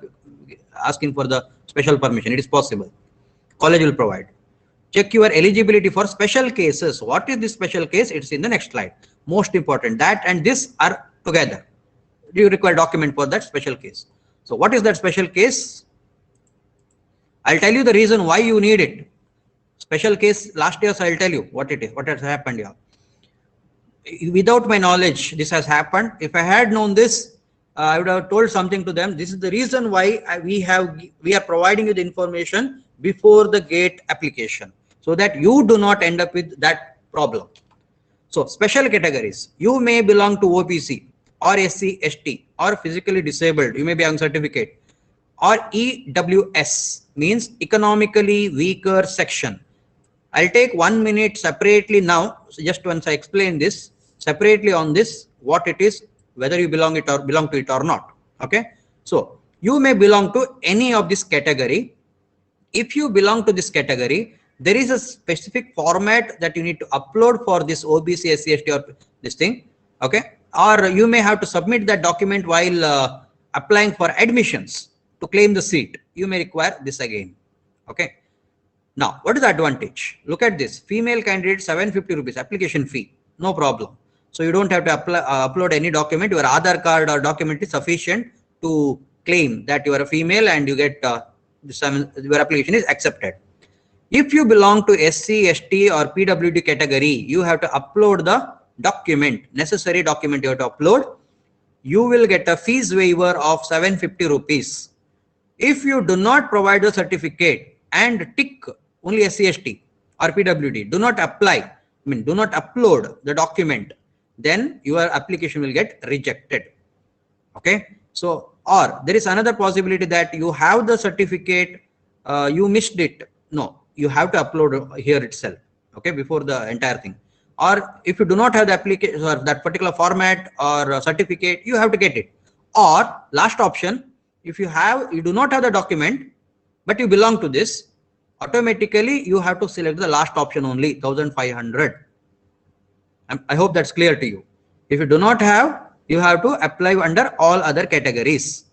asking for the special permission. It is possible. College will provide. Check your eligibility for special cases. What is this special case? It's in the next slide. Most important. That and this are together. You require document for that special case. So what is that special case? I'll tell you the reason why you need it. Special case last year, so I'll tell you what it is, what has happened here. Without my knowledge, this has happened. If I had known this, I would have told something to them. This is the reason why we are providing you the information before the GATE application, so that you do not end up with that problem. So special categories, you may belong to OBC or SC, ST or physically disabled. You may be on certificate, or EWS means economically weaker section. I'll take 1 minute separately now. So just once I explain this separately on this, what it is, whether you belong to it or not. Okay. So you may belong to any of this category. If you belong to this category, there is a specific format that you need to upload for this OBC, SC, ST or this thing. Okay. Or you may have to submit that document while applying for admissions to claim the seat. You may require this again. Okay. Now, what is the advantage? Look at this. Female candidate, 750 rupees application fee. No problem. So you don't have to upload any document. Your Aadhaar card or document is sufficient to claim that you are a female and you get your application is accepted. If you belong to SC, ST or PWD category, you have to upload the document, necessary document you have to upload. You will get a fees waiver of 750 rupees. If you do not provide the certificate and tick only SC, ST or PWD, do not apply, do not upload the document, then your application will get rejected. Okay. So, or there is another possibility that you have the certificate, you missed it. No, you have to upload here itself. Okay. Before the entire thing. Or if you do not have the application or that particular format or certificate, you have to get it. Or last option, if you do not have the document, but you belong to this, automatically you have to select the last option only, 1500. I hope that's clear to you. If you do not have, you have to apply under all other categories.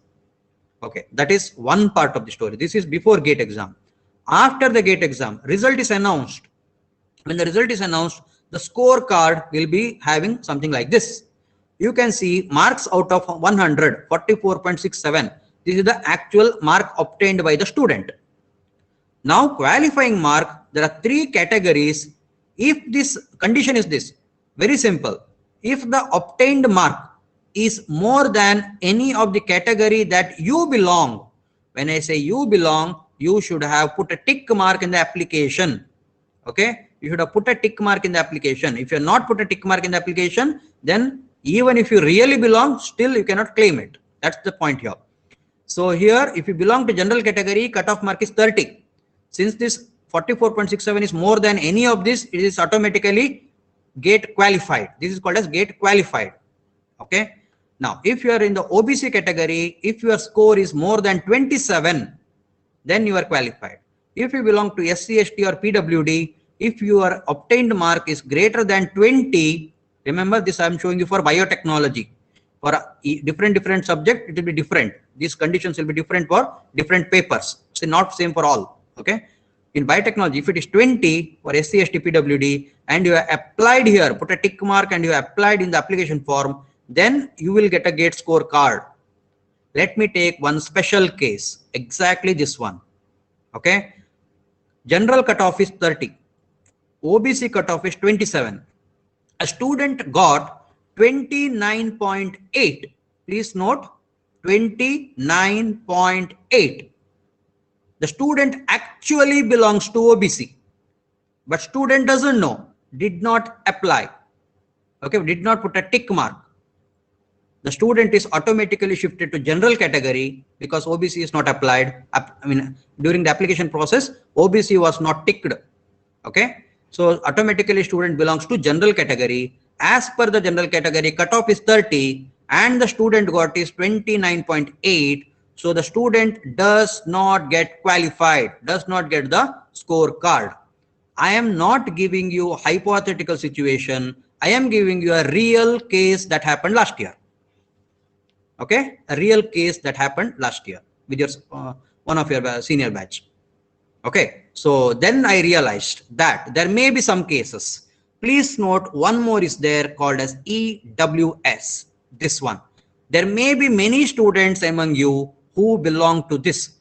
Okay, that is one part of the story. This is before gate exam. After the gate exam, result is announced. When the result is announced, the scorecard will be having something like this. You can see marks out of 100, 44.67. This is the actual mark obtained by the student. Now qualifying mark, there are three categories. If this condition is this, very simple. If the obtained mark is more than any of the category that you belong, when I say you belong, you should have put a tick mark in the application. Okay, you should have put a tick mark in the application. If you have not put a tick mark in the application, then even if you really belong, still you cannot claim it. That's the point here. So here, if you belong to general category, cutoff mark is 30. Since this 44.67 is more than any of this, it is automatically gate qualified. This is called as gate qualified. Okay. Now, if you are in the OBC category, if your score is more than 27, then you are qualified. If you belong to SC, ST or PWD, if your obtained mark is greater than 20, remember this I am showing you for biotechnology. For different subject, it will be different. These conditions will be different for different papers. It's not same for all. Okay. In biotechnology, if it is 20 for SC, ST, PWD, and you have applied here, put a tick mark and you have applied in the application form, then you will get a gate score card. Let me take one special case, exactly this one. Okay. General cutoff is 30. OBC cutoff is 27. A student got 29.8. Please note 29.8. The student actually belongs to OBC, but student doesn't know, did not apply. Okay, did not put a tick mark. The student is automatically shifted to general category because OBC is not applied. During the application process, OBC was not ticked. Okay, so automatically student belongs to general category. As per the general category, cutoff is 30 and the student got is 29.8. So the student does not get qualified, does not get the scorecard. I am not giving you a hypothetical situation. I am giving you a real case that happened last year. Okay, a real case that happened last year with your one of your senior batch. Okay, so then I realized that there may be some cases. Please note one more is there called as EWS. This one. There may be many students among you who belong to this.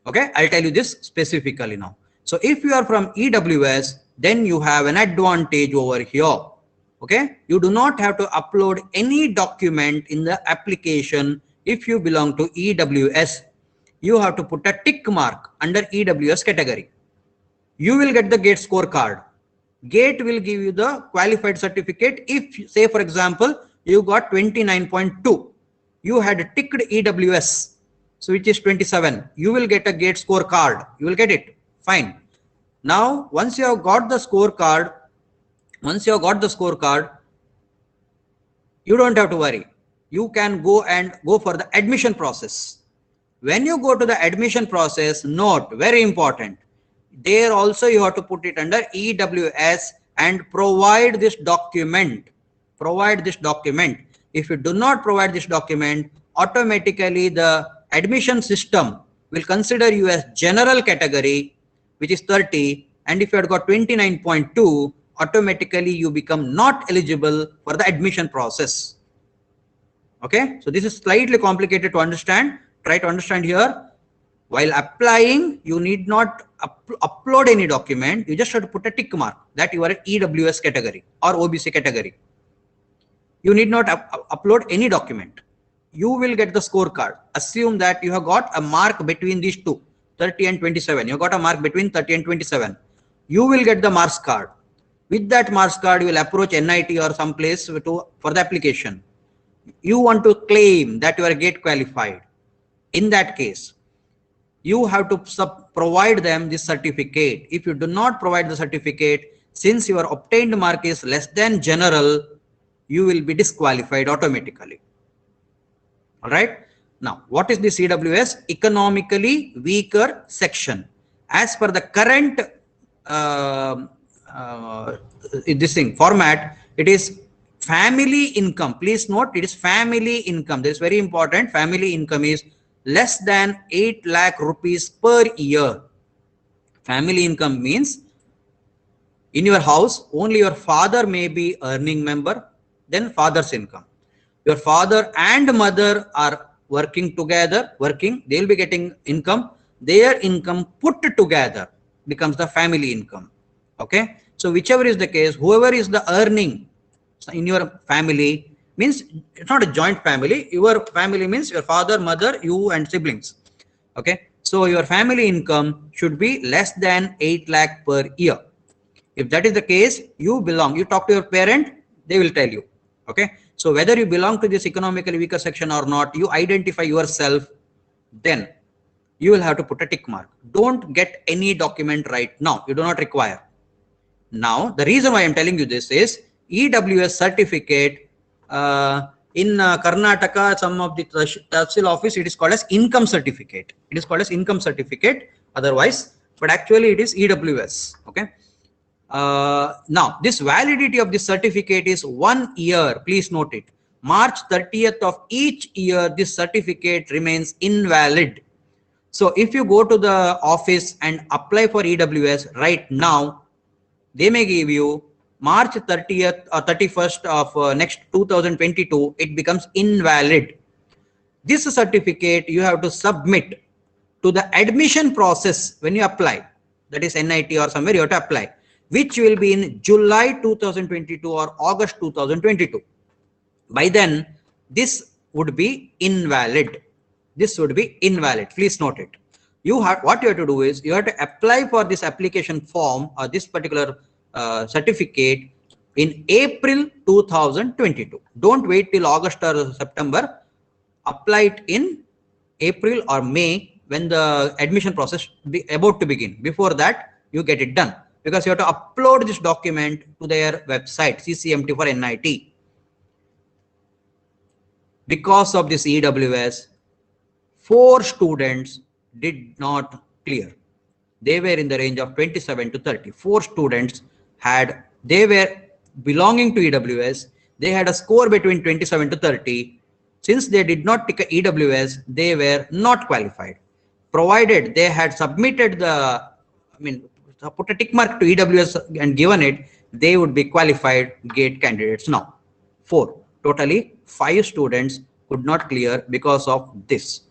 Okay, I'll tell you this specifically now. So if you are from EWS, then you have an advantage over here. Okay, you do not have to upload any document in the application if you belong to EWS. You have to put a tick mark under EWS category. You will get the GATE scorecard. GATE will give you the qualified certificate. If, say for example, you got 29.2, you had ticked EWS, so which is 27, you will get a GATE scorecard. You will get it. Fine. Now, once you have got the scorecard, you don't have to worry. You can go for the admission process. When you go to the admission process, note, very important, there also you have to put it under EWS and provide this document. Provide this document. If you do not provide this document, automatically the admission system will consider you as general category, which is 30, and if you have got 29.2, automatically you become not eligible for the admission process. Okay, so this is slightly complicated to understand. Try to understand here. While applying, you need not upload any document. You just have to put a tick mark that you are an EWS category or OBC category. You need not upload any document. You will get the scorecard. Assume that you have got a mark between these two, 30 and 27. You got a mark between 30 and 27. You will get the marks card. With that marks card, you will approach NIT or some place for the application. You want to claim that you are GATE qualified. In that case, you have to provide them this certificate. If you do not provide the certificate, since your obtained mark is less than general, you will be disqualified automatically. All right. Now, what is this EWS? Economically weaker section. As per the current this thing format, it is family income. Please note, it is family income. This is very important. Family income is less than 8 lakh rupees per year. Family income means in your house, only your father may be earning member, then father's income. Your father and mother are working together, they will be getting income. Their income put together becomes the family income. Okay. So whichever is the case, whoever is the earning in your family, means it's not a joint family. Your family means your father, mother, you and siblings. Okay. So your family income should be less than 8 lakh per year. If that is the case, you talk to your parent, they will tell you. Okay. So whether you belong to this economically weaker section or not, you identify yourself, then you will have to put a tick mark. Don't get any document right now. You do not require. Now, the reason why I'm telling you this is EWS certificate in Karnataka, some of the Tahsil office, it is called as income certificate. It is called as income certificate otherwise, but actually it is EWS. Okay. Now, this validity of this certificate is 1 year. Please note it. March 30th of each year, this certificate remains invalid. So if you go to the office and apply for EWS right now, they may give you March 30th or 31st of next 2022, it becomes invalid. This certificate you have to submit to the admission process when you apply. That is NIT or somewhere you have to apply, which will be in July 2022 or August 2022. By then, this would be invalid. This would be invalid. Please note it. What you have to do is you have to apply for this application form or this particular certificate in April 2022. Don't wait till August or September. Apply it in April or May when the admission process be about to begin. Before that, you get it done, because you have to upload this document to their website, CCMT for NIT. Because of this EWS, 4 students did not clear. They were in the range of 27 to 30. 4 students they were belonging to EWS. They had a score between 27 to 30. Since they did not take EWS, they were not qualified. Provided they had submitted put a tick mark to EWS and given it, they would be qualified GATE candidates now. 4. Totally 5 students could not clear because of this.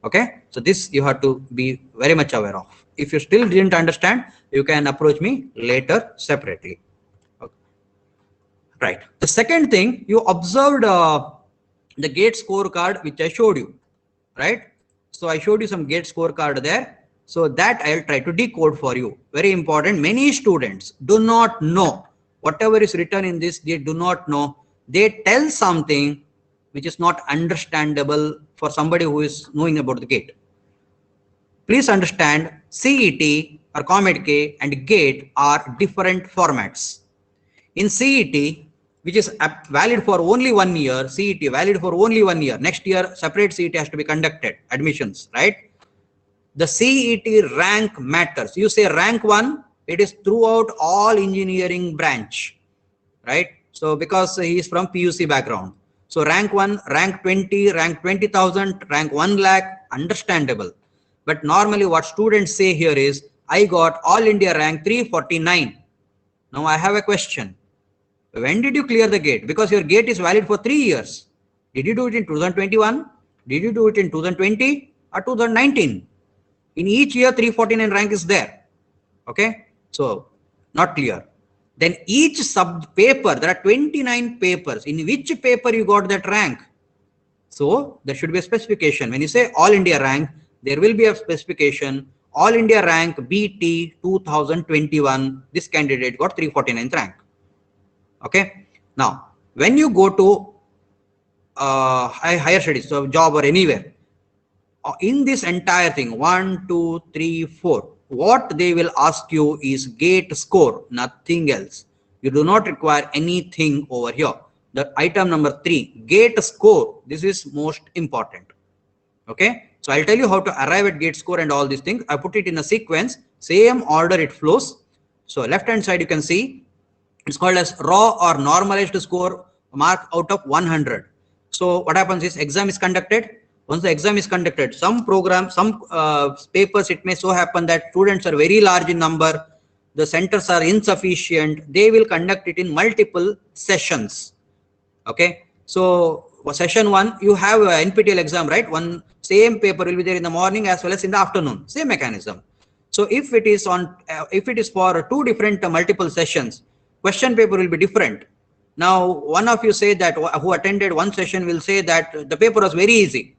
Okay. So this you have to be very much aware of. If you still didn't understand, you can approach me later separately. Okay. Right. The second thing, you observed the GATE scorecard which I showed you, right? So I showed you some GATE scorecard there. So that I'll try to decode for you. Very important. Many students do not know whatever is written in this. They do not know. They tell something which is not understandable for somebody who is knowing about the GATE. Please understand, CET or COMEDK and GATE are different formats. In CET, which is valid for only 1 year, CET valid for only 1 year. Next year, separate CET has to be conducted, admissions, right? The CET rank matters. You say rank 1, it is throughout all engineering branch, right? So because he is from PUC background. So rank 1, rank 20, rank 20,000, rank 1 lakh, understandable. But normally what students say here is, I got all India rank 349. Now I have a question. When did you clear the GATE? Because your GATE is valid for 3 years. Did you do it in 2021? Did you do it in 2020 or 2019? In each year, 349 rank is there. Okay. So not clear. Then each sub paper, there are 29 papers. In which paper you got that rank? So there should be a specification. When you say all India rank, there will be a specification. All India rank BT 2021. This candidate got 349th rank. Okay. Now, when you go to higher studies, so job or anywhere, in this entire thing, 1, 2, 3, 4, what they will ask you is GATE score, nothing else. You do not require anything over here. The item number 3, GATE score, this is most important. Okay. So I'll tell you how to arrive at GATE score and all these things. I put it in a sequence, same order it flows. So left hand side you can see it's called as raw or normalized score mark out of 100. So what happens is exam is conducted. Once the exam is conducted, some papers, it may so happen that students are very large in number, the centers are insufficient, they will conduct it in multiple sessions. Okay, so for session 1, you have an NPTEL exam, right? One same paper will be there in the morning as well as in the afternoon, same mechanism. So if it is for 2 different multiple sessions, question paper will be different. Now, one of you say that who attended one session will say that the paper was very easy.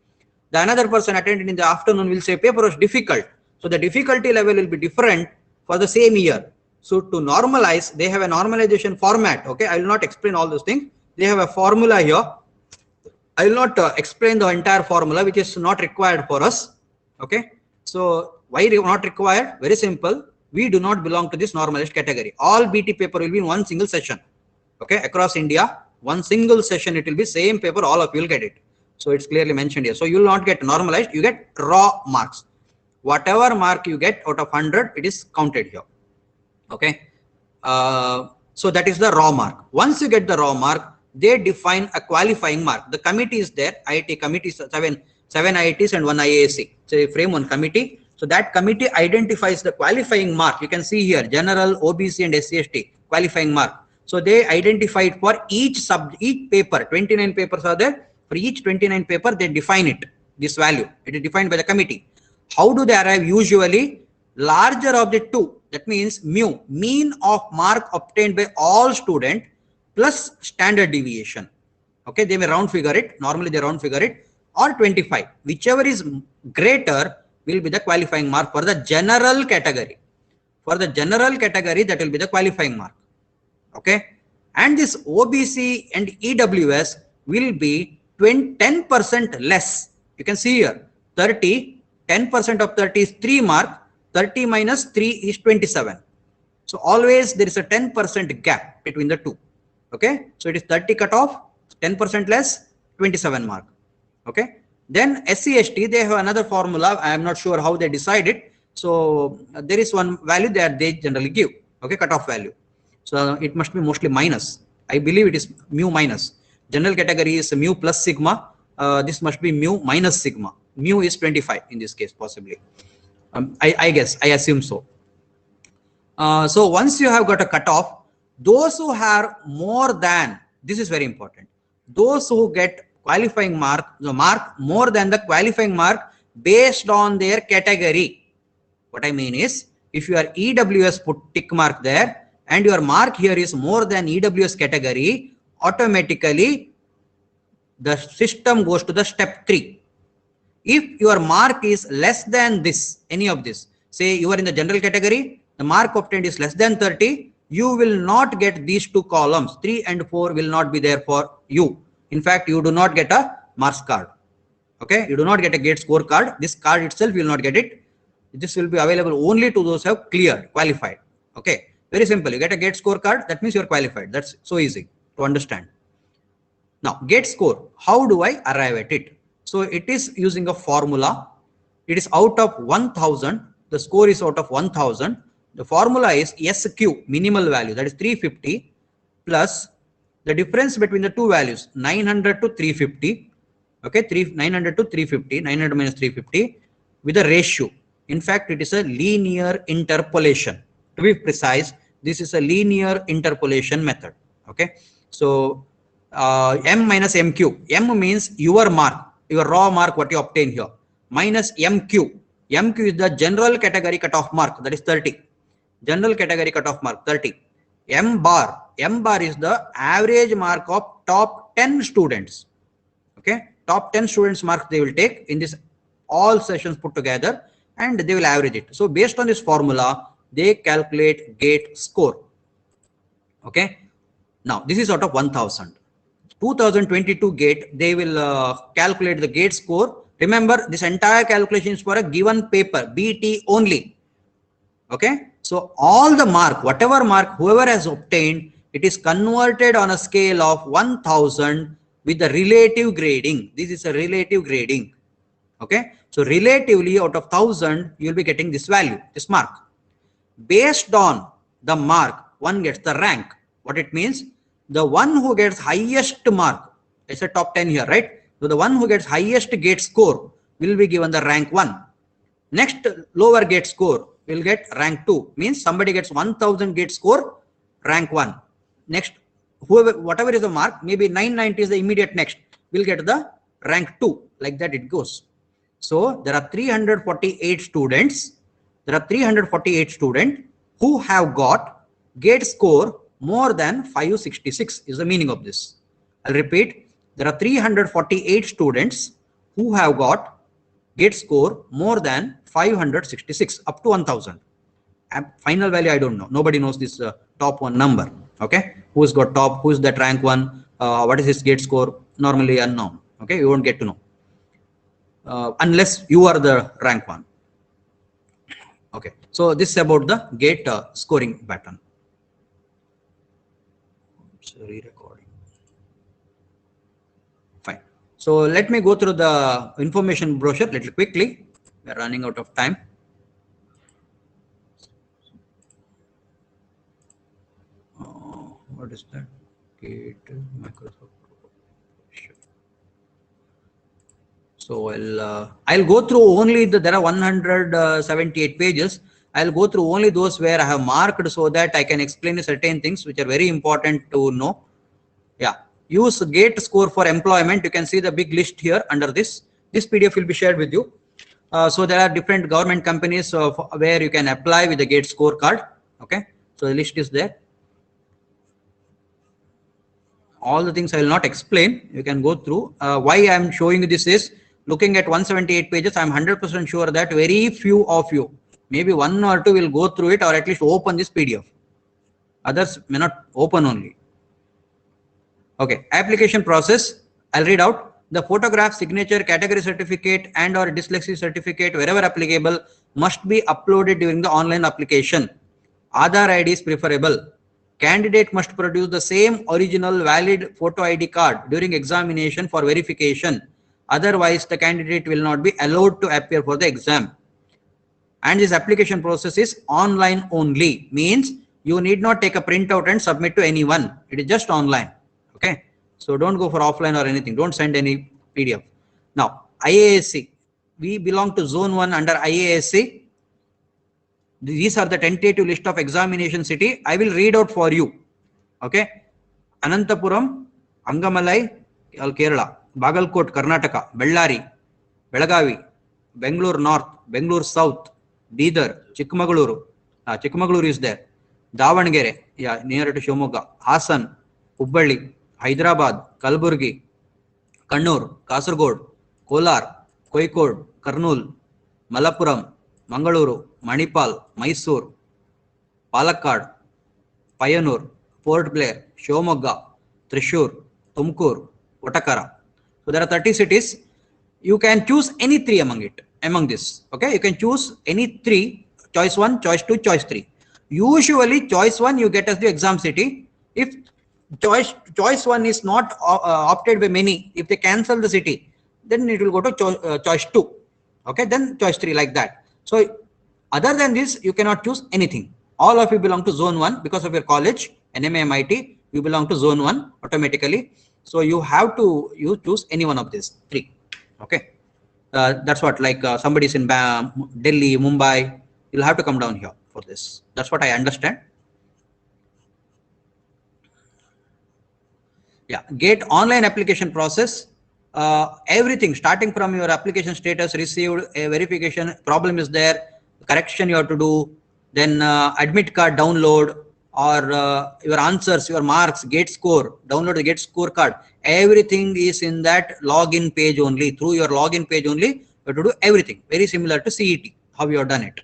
The another person attended in the afternoon will say paper was difficult. So the difficulty level will be different for the same year. So to normalize, they have a normalization format. Okay, I will not explain all those things. They have a formula here. I will not explain the entire formula, which is not required for us. Okay, so why not required? Very simple. We do not belong to this normalized category. All BT paper will be in one single session. Okay, across India, one single session, it will be same paper, all of you will get it. So it's clearly mentioned here. So you will not get normalized, you get raw marks. Whatever mark you get out of 100, it is counted here. Okay, so that is the raw mark. Once you get the raw mark, they define a qualifying mark. The committee is there, IIT committee, seven IITs and 1 IAC. So they frame one committee. So that committee identifies the qualifying mark. You can see here, general, OBC and SC/ST qualifying mark. So they identified for each paper, 29 papers are there. For each 29 paper, they define it, this value. It is defined by the committee. How do they arrive? Usually, larger of the two, that means mu, mean of mark obtained by all students plus standard deviation. Okay, they may round figure it. Normally, they round figure it, or 25. Whichever is greater will be the qualifying mark for the general category. For the general category, that will be the qualifying mark. Okay, and this OBC and EWS will be 10% less. You can see here 30, 10% of 30 is 3 mark, 30 minus 3 is 27. So always there is a 10% gap between the two. Okay, so it is 30 cut off, 10% less, 27 mark. Okay, then SC/ST, they have another formula. I am not sure how they decide it. So there is one value that they generally give. Okay, cutoff value. So it must be mostly minus. I believe it is mu minus. General category is mu plus sigma. This must be mu minus sigma. Mu is 25 in this case, possibly. I guess, I assume so. So once you have got a cutoff, those who have more than, this is very important, those who get qualifying mark, the mark more than the qualifying mark based on their category. What I mean is, if you are EWS, put tick mark there, and your mark here is more than EWS category, automatically the system goes to the step 3. If your mark is less than this, any of this, say you are in the general category, the mark obtained is less than 30, you will not get these 2 columns. 3 and 4 will not be there for you. In fact, you do not get a marks card. Okay, you do not get a GATE score card. This card itself, you will not get it. This will be available only to those who have cleared, qualified. Okay, very simple. You get a GATE score card, that means you are qualified. That's so easy to understand. Now, GATE score, how do I arrive at it? So it is using a formula. It is out of 1000. The score is out of 1000. The formula is SQ, minimal value, that is 350, plus the difference between the two values, 900 to 350. Okay, 900 to 350, 900 minus 350 with a ratio. In fact, it is a linear interpolation. To be precise, this is a linear interpolation method. Okay, so M minus MQ. M means your mark, your raw mark, what you obtain here, minus MQ. MQ is the general category cutoff mark, that is 30. General category cutoff mark 30. M bar is the average mark of top 10 students. Okay, top 10 students marks they will take in this all sessions put together, and they will average it. So based on this formula, they calculate GATE score. Okay, now this is out of 1000. 2022 GATE, they will calculate the GATE score. Remember, this entire calculation is for a given paper, BT only. Okay, so all the mark, whatever mark whoever has obtained, it is converted on a scale of 1000 with the relative grading. This is a relative grading. Okay, so relatively out of 1000, you will be getting this value, this mark. Based on the mark, one gets the rank. What it means? The one who gets highest mark, it's a top 10 here, right? So the one who gets highest gate score will be given the rank 1. Next lower gate score will get rank 2. Means somebody gets 1000 gate score, rank 1. Next, whoever, whatever is the mark, maybe 990 is the immediate next, will get the rank 2. Like that it goes. So there are 348 students. There are 348 students who have got gate score more than 566 is the meaning of this. I'll repeat. There are 348 students who have got gate score more than 566 up to 1000. Final value I don't know. Nobody knows this top one number. Okay, who's got top? Who's that rank 1? What is his gate score? Normally unknown. Okay, you won't get to know unless you are the rank 1. Okay, so this is about the gate scoring pattern. It's re-recording. Fine. So let me go through the information brochure a little quickly. We are running out of time. What is that? Gate Microsoft. So I'll go through only there are 178 pages. I'll go through only those where I have marked so that I can explain certain things which are very important to know. Yeah. Use gate score for employment. You can see the big list here under this. This PDF will be shared with you. So there are different government companies where you can apply with the gate scorecard. Okay. So the list is there. All the things I will not explain. You can go through. Why I am showing you this is, looking at 178 pages, I am 100% sure that very few of you, maybe 1 or 2 will go through it or at least open this PDF. Others may not open only. Okay, application process. I'll read out. The photograph, signature, category certificate and or dyslexia certificate, wherever applicable, must be uploaded during the online application. Aadhaar ID is preferable. Candidate must produce the same original valid photo ID card during examination for verification. Otherwise, the candidate will not be allowed to appear for the exam. And this application process is online only. Means you need not take a printout and submit to anyone. It is just online. Okay. So don't go for offline or anything. Don't send any PDF. Now, IASC. We belong to Zone 1 under IASC. These are the tentative list of examination city. I will read out for you. Okay. Anantapuram, Angamalai, Kerala, Bagalkot, Karnataka, Bellary, Belagavi, Bangalore North, Bangalore South, Bidar, Chikmagaluru. Chikmagaluru is there. Davangere, yeah, near to Shimoga, Hassan, Hubballi, Hyderabad, Kalburgi, Kannur, Kasargod, Kolar, Kozhikode, Kurnool, Malappuram, Mangaluru, Manipal, Mysore, Palakkad, Payanur, Port Blair, Shivamogga, Thrissur, Tumkur, Vatakara. So there are 30 cities. You can choose any 3 among this. Okay, you can choose any 3. Choice 1, choice 2, choice 3. Usually choice 1 you get as the exam city. If choice 1 is not opted by many, if they cancel the city, then it will go to choice 2. Okay, then choice 3, like that. So other than this, you cannot choose anything. All of you belong to Zone 1 because of your college, NMA, MIT. You belong to Zone 1 automatically. So you have to choose any one of these 3. Okay, that's what, like somebody is in Delhi, Mumbai, you'll have to come down here for this. That's what I understand. Yeah, GATE online application process. Everything starting from your application status, received, a verification, problem is there, correction you have to do, then admit card download, or your answers, your marks, gate score, download the gate score card. Everything is in that login page only. Through your login page only, you have to do everything. Very similar to CET, how you have done it.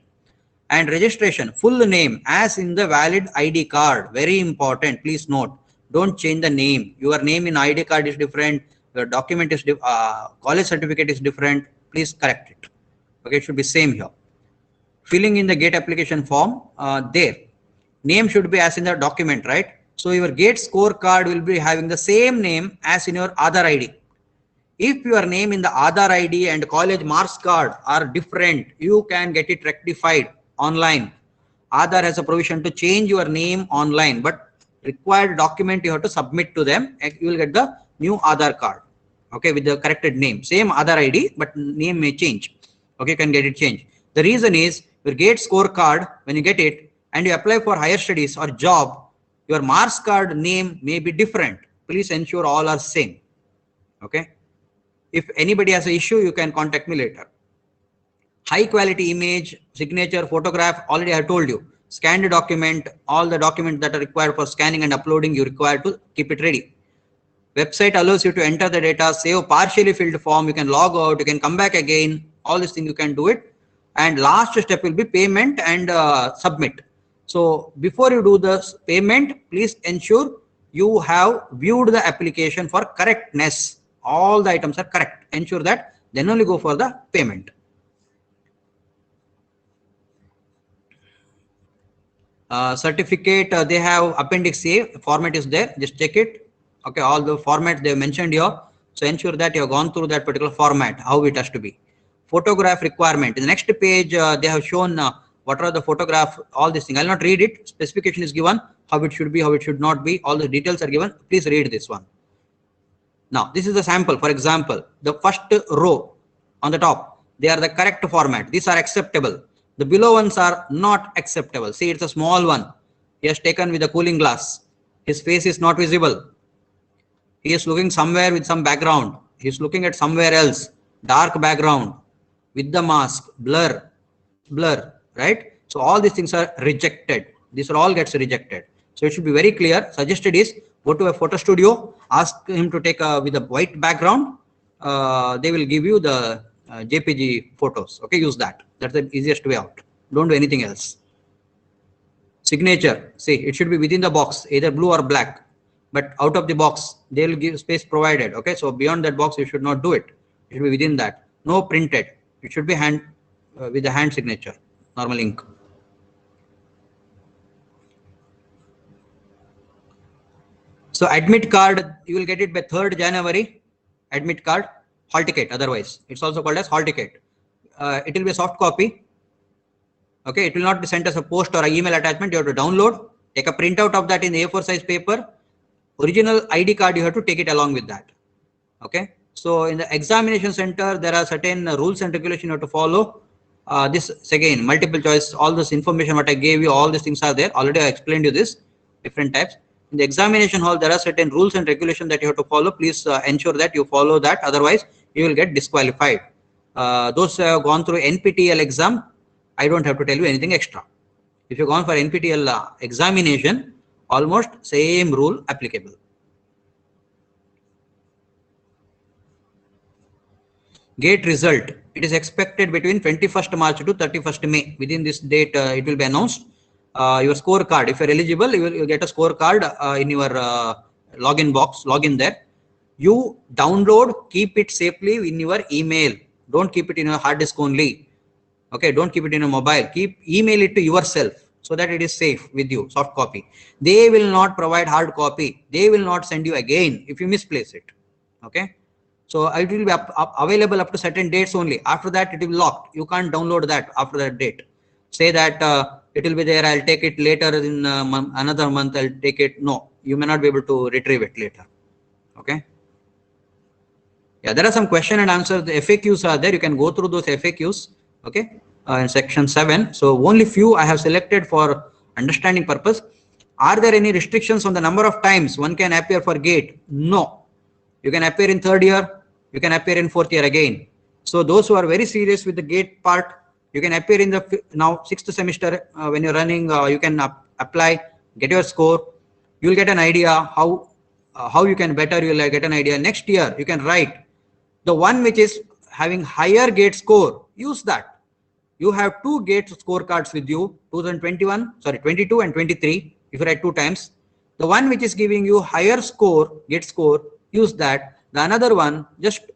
And registration, full name as in the valid ID card. Very important. Please note, don't change the name. Your name in ID card is different. Your document is college certificate is different. Please correct it. Okay, it should be same here. Filling in the GATE application form, there name should be as in the document, right? So your GATE scorecard will be having the same name as in your Aadhaar ID. If your name in the Aadhaar ID and college marks card are different, you can get it rectified online. Aadhaar has a provision to change your name online, but required document you have to submit to them and you will get the new Aadhaar card. okay, with the corrected name. Same Aadhaar ID, but name may change. Okay, you can get it changed. The reason is your GATE scorecard, when you get it and you apply for higher studies or job, your marks card name may be different. Please ensure all are same. Okay. If anybody has an issue, you can contact me later. High quality image, signature, photograph, already I told you. Scanned document, all the documents that are required for scanning and uploading, you require to keep it ready. Website allows you to enter the data, save partially filled form, you can log out, you can come back again, all these things you can do it. And last step will be payment and submit. So before you do the payment, please ensure you have viewed the application for correctness. All the items are correct. Ensure that, then only go for the payment. Certificate, they have appendix A, format is there, just check it. Okay, all the format they mentioned here. So ensure that you have gone through that particular format, how it has to be. Photograph requirement. In the next page, they have shown what are the photograph, all these things. I'll not read it. Specification is given, how it should be, how it should not be. All the details are given. Please read this one. Now, this is the sample. For example, the first row on the top, they are the correct format. These are acceptable. The below ones are not acceptable. See, it's a small one. He has taken with a cooling glass. His face is not visible. He is looking somewhere with some background. He is looking at somewhere else. Dark background with the mask, blur, right? So all these things are rejected. These are all gets rejected. So it should be very clear. Suggested is go to a photo studio, ask him to take with a white background. They will give you the JPG photos. Okay, use that. That's the easiest way out. Don't do anything else. Signature. See, it should be within the box, either blue or black. But out of the box, they will give space provided. Okay, so beyond that box, you should not do it. It should be within that. No printed. It should be hand with the hand signature, normal ink. So admit card, you will get it by 3rd January. Admit card, hall ticket. Otherwise, it's also called as hall ticket. It will be a soft copy. Okay, it will not be sent as a post or an email attachment. You have to download, take a printout of that in A4 size paper. Original ID card, you have to take it along with that. Okay, so in the examination center, there are certain rules and regulations you have to follow. This again, multiple choice, all this information what I gave you, all these things are there. Already I explained you this, different types. In the examination hall, there are certain rules and regulations that you have to follow. Please ensure that you follow that. Otherwise, you will get disqualified. Those who have gone through NPTEL exam, I don't have to tell you anything extra. If you've gone for NPTEL examination, almost same rule applicable. GATE result, it is expected between 21st March to 31st May. Within this date, it will be announced. Your scorecard, if you're eligible, you will get a scorecard in your login box, login there. You download, keep it safely in your email. Don't keep it in your hard disk only. Okay, don't keep it in a mobile. Email it to yourself so that it is safe with you, soft copy. They will not provide hard copy. They will not send you again if you misplace it. Okay. So it will be available up to certain dates only. After that, it will be locked. You can't download that after that date. Say that it will be there. I'll take it later in another month. I'll take it. No, you may not be able to retrieve it later. Okay. Yeah, there are some question and answer. The FAQs are there. You can go through those FAQs. Okay. In section 7. So only few I have selected for understanding purpose. Are there any restrictions on the number of times one can appear for GATE? No. You can appear in 3rd year, you can appear in 4th year again. So those who are very serious with the GATE part, you can appear in the now 6th semester when you're running. You can apply, get your score. You will get an idea how you can better. You will get an idea. Next year you can write the one which is having higher GATE score. Use that. You have 2 GATE scorecards with you, 22 and 23. If you write 2 times, the one which is giving you higher score, GATE score, use that. The another one, just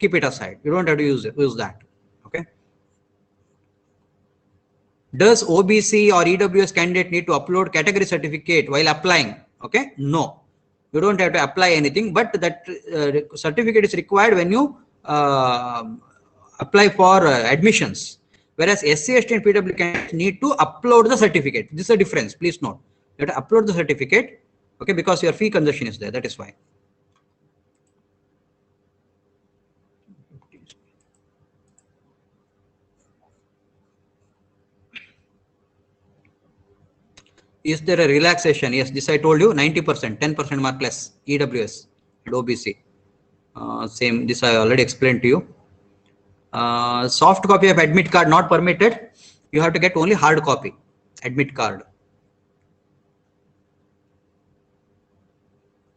keep it aside. You don't have to use that. Okay. Does OBC or EWS candidate need to upload category certificate while applying? Okay. No, you don't have to apply anything, but that certificate is required when you apply for admissions. Whereas SC, ST and PW candidates need to upload the certificate. This is a difference. Please note. You have to upload the certificate. Okay, because your fee concession is there. That is why. Is there a relaxation? Yes, this I told you, 90%, 10% mark less, EWS and OBC. Same, this I already explained to you. Soft copy of admit card not permitted. You have to get only hard copy, admit card.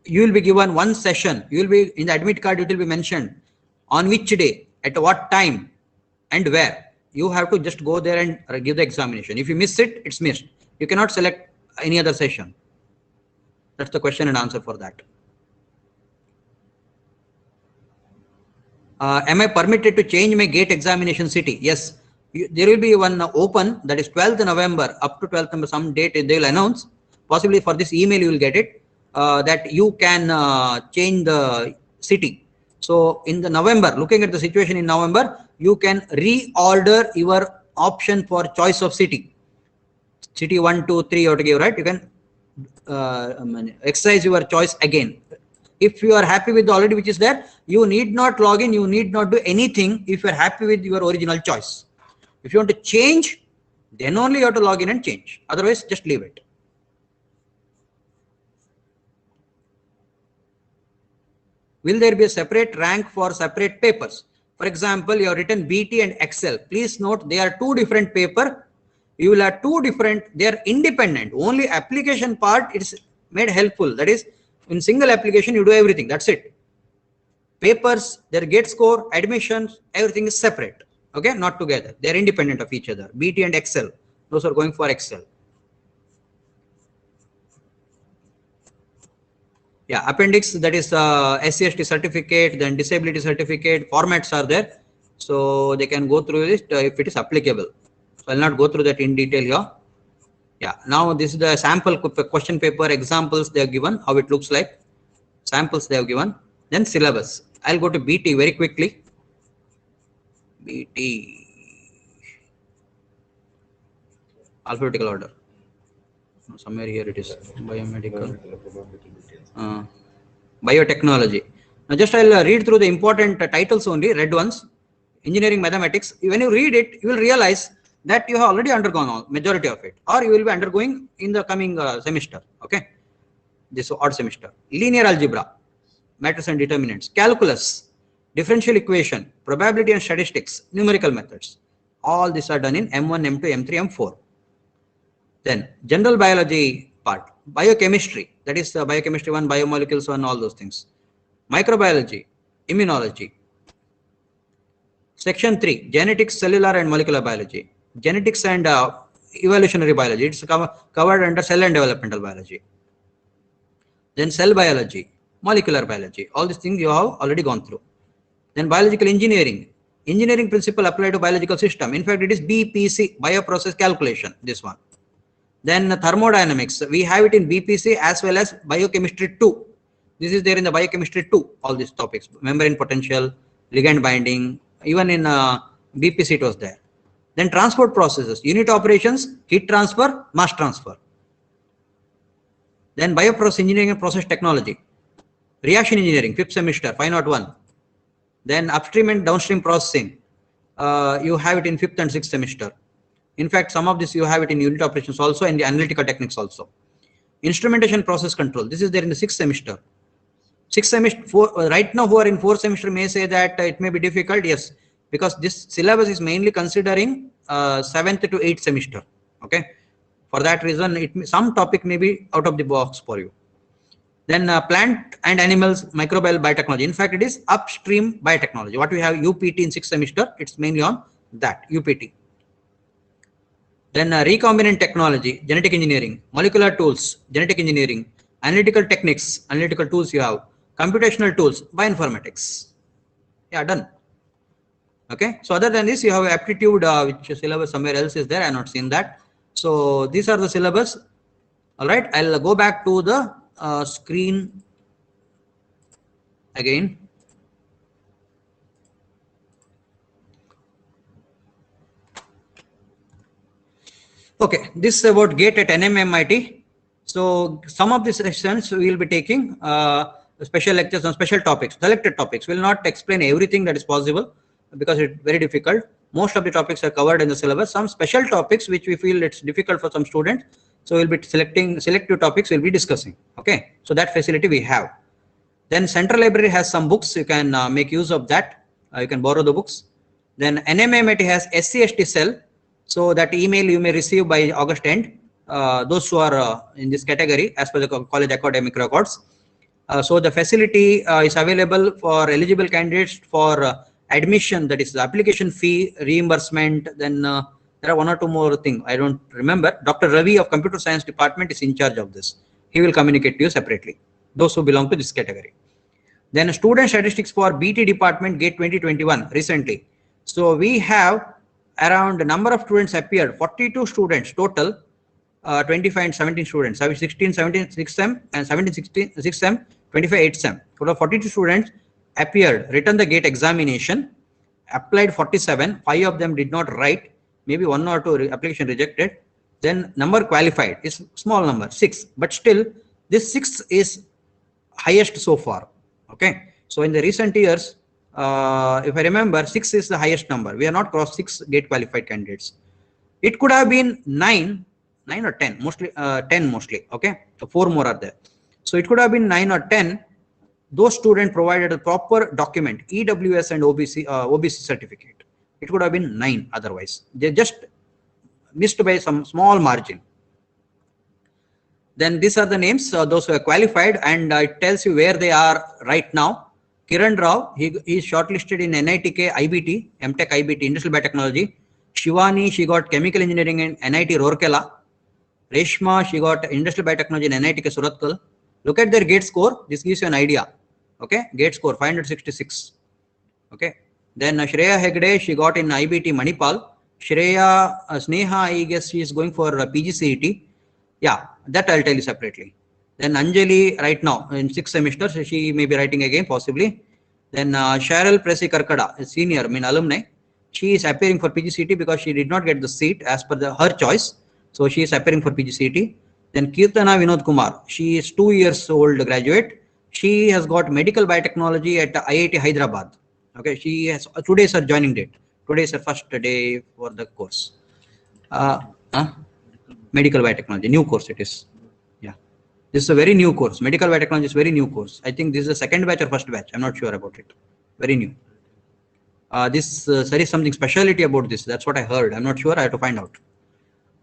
You will be given one session. You will be in the admit card. It will be mentioned on which day, at what time, and where. You have to just go there and give the examination. If you miss it, it's missed. You cannot select any other session. That's the question and answer for that. Am I permitted to change my gate examination city? Yes. There will be one open, that is 12th November up to 12th November, some date they will announce. Possibly for this email you will get it, that you can change the city. So in the November, looking at the situation in November, you can reorder your option for choice of city. City 1, 2, 3 you have to give, right? You can exercise your choice again. If you are happy with the already which is there, you need not log in, you need not do anything if you are happy with your original choice. If you want to change, then only you have to log in and change. Otherwise, just leave it. Will there be a separate rank for separate papers? For example, you have written BT and Excel. Please note they are two different paper. You will have two different, they are independent. Only application part is made helpful. That is, in single application, you do everything. That's it. Papers, their gate score, admissions, everything is separate. Okay, not together. They are independent of each other. BT and Excel. Those are going for Excel. Yeah, appendix, that is SCST certificate, then disability certificate, formats are there. So they can go through it if it is applicable. So I'll not go through that in detail here. Yeah, now this is the sample question paper examples they have given, how it looks like. Samples they have given. Then syllabus. I'll go to BT very quickly. BT. Alphabetical order. Somewhere here it is. Biomedical. Biotechnology. Now just I'll read through the important titles only, red ones. Engineering mathematics. When you read it, you will realize that you have already undergone all, majority of it, or you will be undergoing in the coming semester. Okay, this odd semester. Linear algebra, matrix and determinants, calculus, differential equation, probability and statistics, numerical methods. All these are done in M1, M2, M3, M4. Then general biology part, biochemistry, that is biochemistry 1, biomolecules 1, all those things. Microbiology, immunology. Section 3, genetics, cellular and molecular biology. Genetics and evolutionary biology. It's covered under cell and developmental biology. Then cell biology, molecular biology. All these things you have already gone through. Then biological engineering. Engineering principle applied to biological system. In fact, it is BPC, bioprocess calculation, this one. Then thermodynamics. We have it in BPC as well as biochemistry 2. This is there in the biochemistry 2, all these topics. Membrane potential, ligand binding. Even in BPC it was there. Then transport processes, unit operations, heat transfer, mass transfer. Then bioprocess engineering and process technology. Reaction engineering, 5th semester, 501. Then upstream and downstream processing. You have it in 5th and 6th semester. In fact, some of this you have it in unit operations also and the analytical techniques also. Instrumentation process control. This is there in the 6th semester. 6th semester, right now who are in 4th semester may say that it may be difficult. Yes, because this syllabus is mainly considering 7th to 8th semester. Okay, for that reason, some topic may be out of the box for you. Then plant and animals, microbial biotechnology. In fact, it is upstream biotechnology. What we have UPT in 6th semester, it's mainly on that UPT. Then recombinant technology, genetic engineering, molecular tools, genetic engineering, analytical techniques, analytical tools you have, computational tools, bioinformatics. Yeah, done. Okay, so other than this, you have aptitude, which syllabus somewhere else is there. I have not seen that. So these are the syllabus. All right, I'll go back to the screen again. Okay, this is about GATE at NMMIT. So some of these sessions we will be taking special lectures on special topics, selected topics. We will not explain everything that is possible because it's very difficult. Most of the topics are covered in the syllabus. Some special topics which we feel it's difficult for some students. So we'll be selecting selective topics we'll be discussing. Okay, so that facility we have. Then Central Library has some books, you can make use of that. You can borrow the books. Then NMIMIT has SC/ST cell, so that email you may receive by August end. Those who are in this category as per the college academic records. So the facility is available for eligible candidates for admission, that is the application fee, reimbursement. Then there are one or two more things I don't remember. Dr. Ravi of Computer Science Department is in charge of this. He will communicate to you separately, those who belong to this category. Then student statistics for BT department GATE 2021 recently. So we have around the number of students appeared, 42 students total, 25 and 17 students, 16, 17, 6 sem and 17, 16, 6 sem, 25, 8 sem. Total 42 students appeared, written the GATE examination, applied 47, 5 of them did not write, maybe 1 or 2 application rejected. Then number qualified is small number, 6, but still this 6 is highest so far. Okay, so in the recent years, if I remember, 6 is the highest number. We are not crossed 6 GATE qualified candidates. It could have been 9 or 10, mostly 10 mostly. Okay, so 4 more are there. So it could have been 9 or 10. Those students provided a proper document, EWS and OBC certificate. It could have been 9 otherwise. They just missed by some small margin. Then these are the names, those who are qualified, and it tells you where they are right now. Kiran Rao, he is shortlisted in NITK IBT, MTech IBT, Industrial Biotechnology. Shivani, she got Chemical Engineering in NIT Rourkela. Reshma, she got Industrial Biotechnology in NITK Surathkal. Look at their GATE score. This gives you an idea. Okay, GATE score 566. Okay. Then Shreya Hegde, she got in IBT Manipal. Shreya Sneha, I guess she is going for PGCET. Yeah, that I'll tell you separately. Then Anjali, right now in 6th semester, so she may be writing again possibly. Then Cheryl Presi Karkada, a senior, alumni. She is appearing for PGCET because she did not get the seat as per her choice. So she is appearing for PGCET. Then Kirtana Vinod Kumar, she is 2 years old graduate. She has got medical biotechnology at IIT Hyderabad. Okay, she has, today is her joining date. Today is her first day for the course. Medical biotechnology, new course it is. Yeah, this is a very new course. Medical biotechnology is very new course. I think this is the second batch or first batch. I'm not sure about it. Very new. There is something speciality about this. That's what I heard. I'm not sure. I have to find out.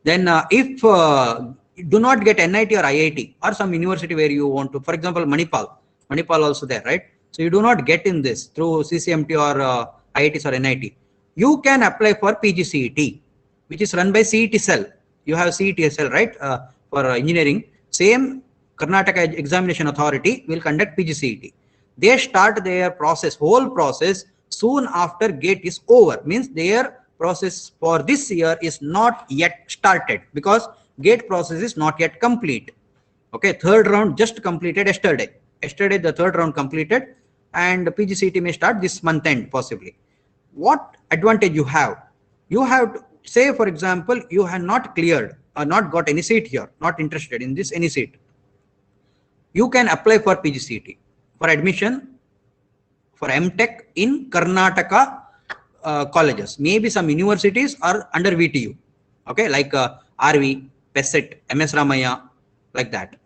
Then if you do not get NIT or IIT or some university where you want to, for example, Manipal also there, right? So you do not get in this through CCMT or IITs or NIT. You can apply for PGCET, which is run by CET cell. You have CET cell, right? For engineering, same Karnataka Examination Authority will conduct PGCET. They start their process, whole process soon after GATE is over. Means their process for this year is not yet started because GATE process is not yet complete. Okay, third round just completed yesterday. Yesterday the third round completed, and PGCET may start this month end possibly. What advantage you have? You have to say, for example, you have not cleared or not got any seat here, not interested in this any seat. You can apply for PGCET for admission for MTech in Karnataka colleges. Maybe some universities are under VTU. Okay, like RV, PESET, MS Ramaya, like that.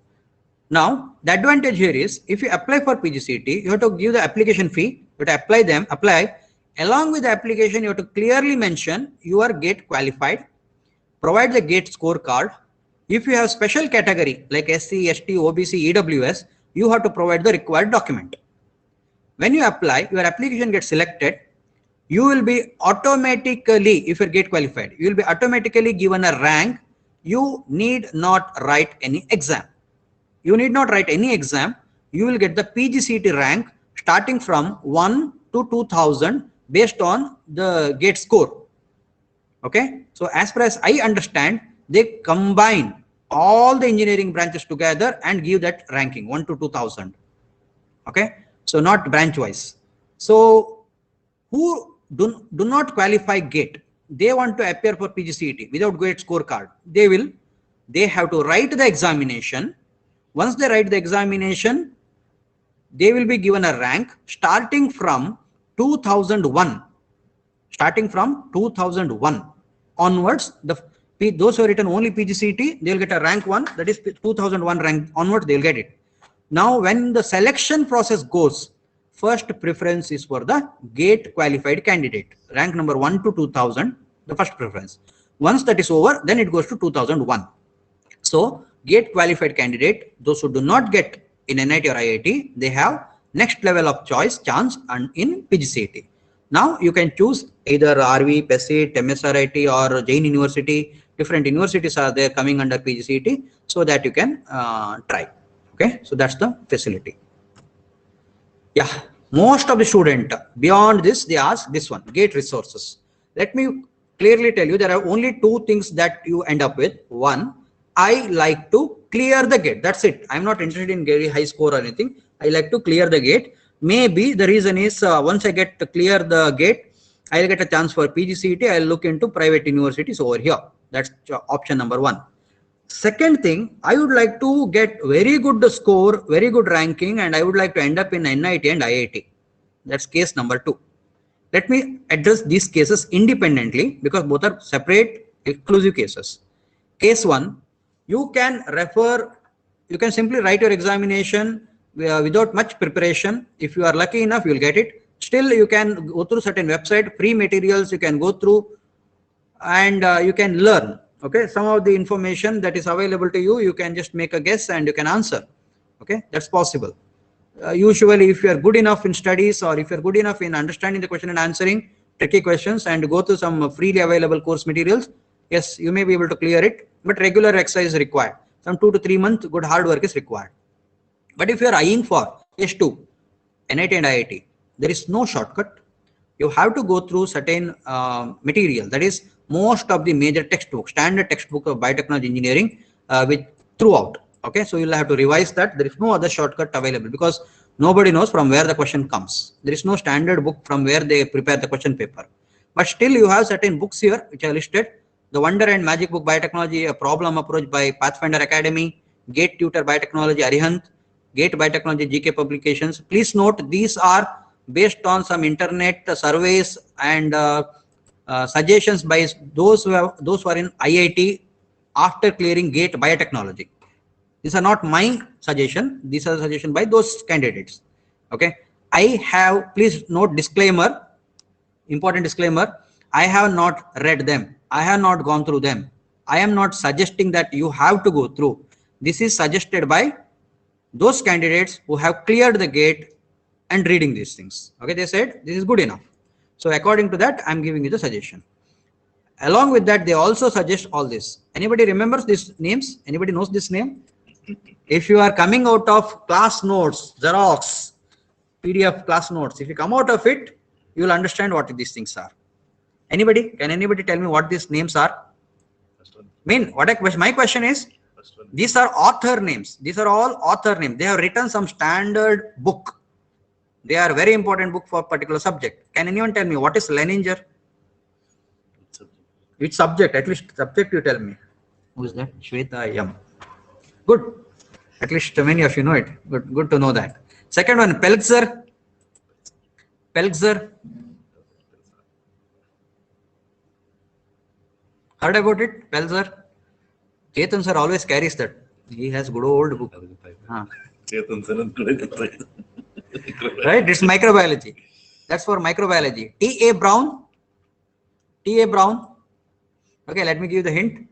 Now, the advantage here is if you apply for PGCET, you have to give the application fee, you have to apply. Along with the application, you have to clearly mention you are GATE qualified, provide the GATE scorecard. If you have special category like SC, ST, OBC, EWS, you have to provide the required document. When you apply, your application gets selected, you will be automatically, if you're GATE qualified, you will be automatically given a rank. You need not write any exam. You need not write any exam. You will get the PGCET rank starting from 1 to 2000 based on the GATE score. Okay, so as far as I understand, they combine all the engineering branches together and give that ranking 1 to 2000. Okay, so not branch wise. So who do not qualify GATE, they want to appear for PGCET without GATE scorecard, they have to write the examination. Once they write the examination, they will be given a rank starting from 2001. Starting from 2001 onwards, Those who have written only PGCET, they'll get a rank 1, that is 2001 rank onwards, they'll get it. Now, when the selection process goes, first preference is for the GATE qualified candidate, rank number 1 to 2000, the first preference. Once that is over, then it goes to 2001. So, GATE qualified candidate, those who do not get in NIT or IIT, they have next level of chance and in PGCET. Now, you can choose either RV, PESIT, MSRIT or Jain University. Different universities are there coming under PGCET, so that you can try. Okay, so that's the facility. Yeah, most of the student beyond this, they ask this one, GATE resources. Let me clearly tell you, there are only two things that you end up with. One, I like to clear the GATE. That's it. I'm not interested in very high score or anything. I like to clear the GATE. Maybe the reason is once I get to clear the GATE, I'll get a chance for PGCET. I'll look into private universities over here. That's option number 1. Second thing, I would like to get very good score, very good ranking, and I would like to end up in NIT and IIT. That's case number 2. Let me address these cases independently because both are separate, exclusive cases. Case 1, you can simply write your examination without much preparation. If you are lucky enough, you will get it. Still, you can go through certain website, free materials you can go through, and you can learn. Okay, some of the information that is available to you, you can just make a guess and you can answer. Okay, that's possible. Usually, if you are good enough in studies or if you are good enough in understanding the question and answering tricky questions and go through some freely available course materials, yes, you may be able to clear it, but regular exercise is required. Some 2 to 3 months, good hard work is required. But if you are eyeing for S2, NIT and IIT, there is no shortcut. You have to go through certain material, that is most of the major textbook, standard textbook of biotechnology engineering with throughout. Okay, so you'll have to revise that. There is no other shortcut available because nobody knows from where the question comes. There is no standard book from where they prepare the question paper. But still you have certain books here which are listed. The Wonder and Magic Book Biotechnology, a problem approach by Pathfinder Academy, GATE Tutor Biotechnology Arihant, GATE Biotechnology GK publications. Please note these are based on some internet surveys and suggestions by those who are in IIT after clearing GATE Biotechnology. These are not my suggestion. These are suggestions by those candidates. Okay. I have, please note disclaimer, important disclaimer. I have not read them. I have not gone through them. I am not suggesting that you have to go through. This is suggested by those candidates who have cleared the GATE and reading these things. Okay. They said this is good enough. So according to that, I'm giving you the suggestion. Along with that, they also suggest all this. Anybody remembers these names? Anybody knows this name? If you are coming out of class notes, Xerox, PDF class notes, if you come out of it, you will understand what these things are. Anybody? Can anybody tell me what these names are? My question is, these are author names. These are all author names. They have written some standard book. They are very important book for a particular subject. Can anyone tell me what is Leninger? Which subject? At least subject you tell me. Who is that? Shweta Yam. Good. At least many of you know it. Good to know that. Second one, Peltzer. Peltzer. Heard about it? Peltzer. Chetan sir always carries that. He has good old book. Chetan sir. Right? It's microbiology. That's for microbiology. T.A. Brown. T.A. Brown. Okay, let me give you the hint.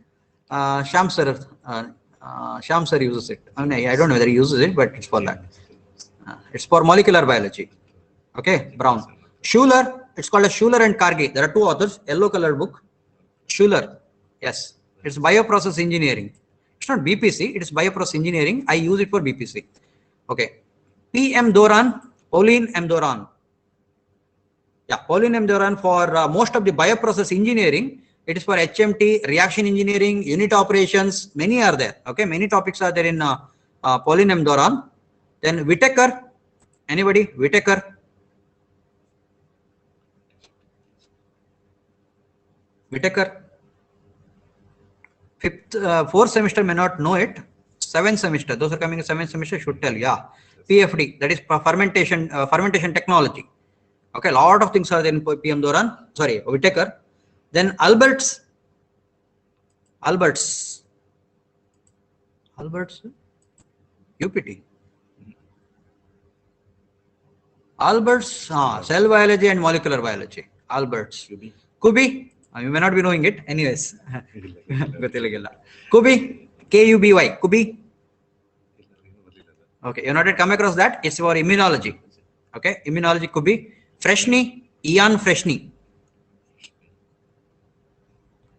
Sham sir uses it. I don't know whether he uses it, but it's for that. It's for molecular biology. Okay, Brown. Schuler, it's called a Schuler and Kargi. There are two authors, yellow color book. Schuler, yes. It's bioprocess engineering. It's not BPC, it is bioprocess engineering. I use it for BPC. Okay. P.M. Doran, Pauline M. Doran. Yeah, Pauline M. Doran for most of the bioprocess engineering. It is for HMT, reaction engineering, unit operations. Many are there. Okay, many topics are there in Pauline M. Doran. Then Whitaker. Anybody? Whitaker. Whitaker. Fourth semester may not know it. 7th semester. Those are coming in 7th semester should tell. Yeah. PFD. That is fermentation technology. Okay, a lot of things are there in PM Doran. Sorry, Whitaker. Then Alberts. Alberts. Alberts. UPT. Alberts. Cell biology and molecular biology. Alberts. Kubi. You may not be knowing it. Anyways. Kubi. KUBY. Kubi. Okay. You're not yet come across that. It's for immunology. Okay. Immunology could be Freshney. Ian Freshney.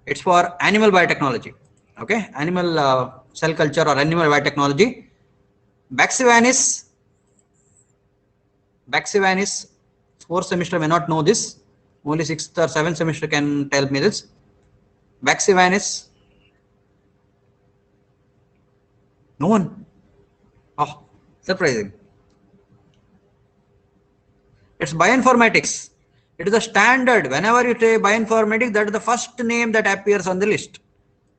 It's for animal biotechnology. Okay. Animal cell culture or animal biotechnology. Baxevanis. Baxevanis. 4th semester may not know this. Only 6th or 7th semester can tell me this. Baxevanis. No one. Oh, surprising. It's bioinformatics. It is a standard. Whenever you say bioinformatics, that is the first name that appears on the list.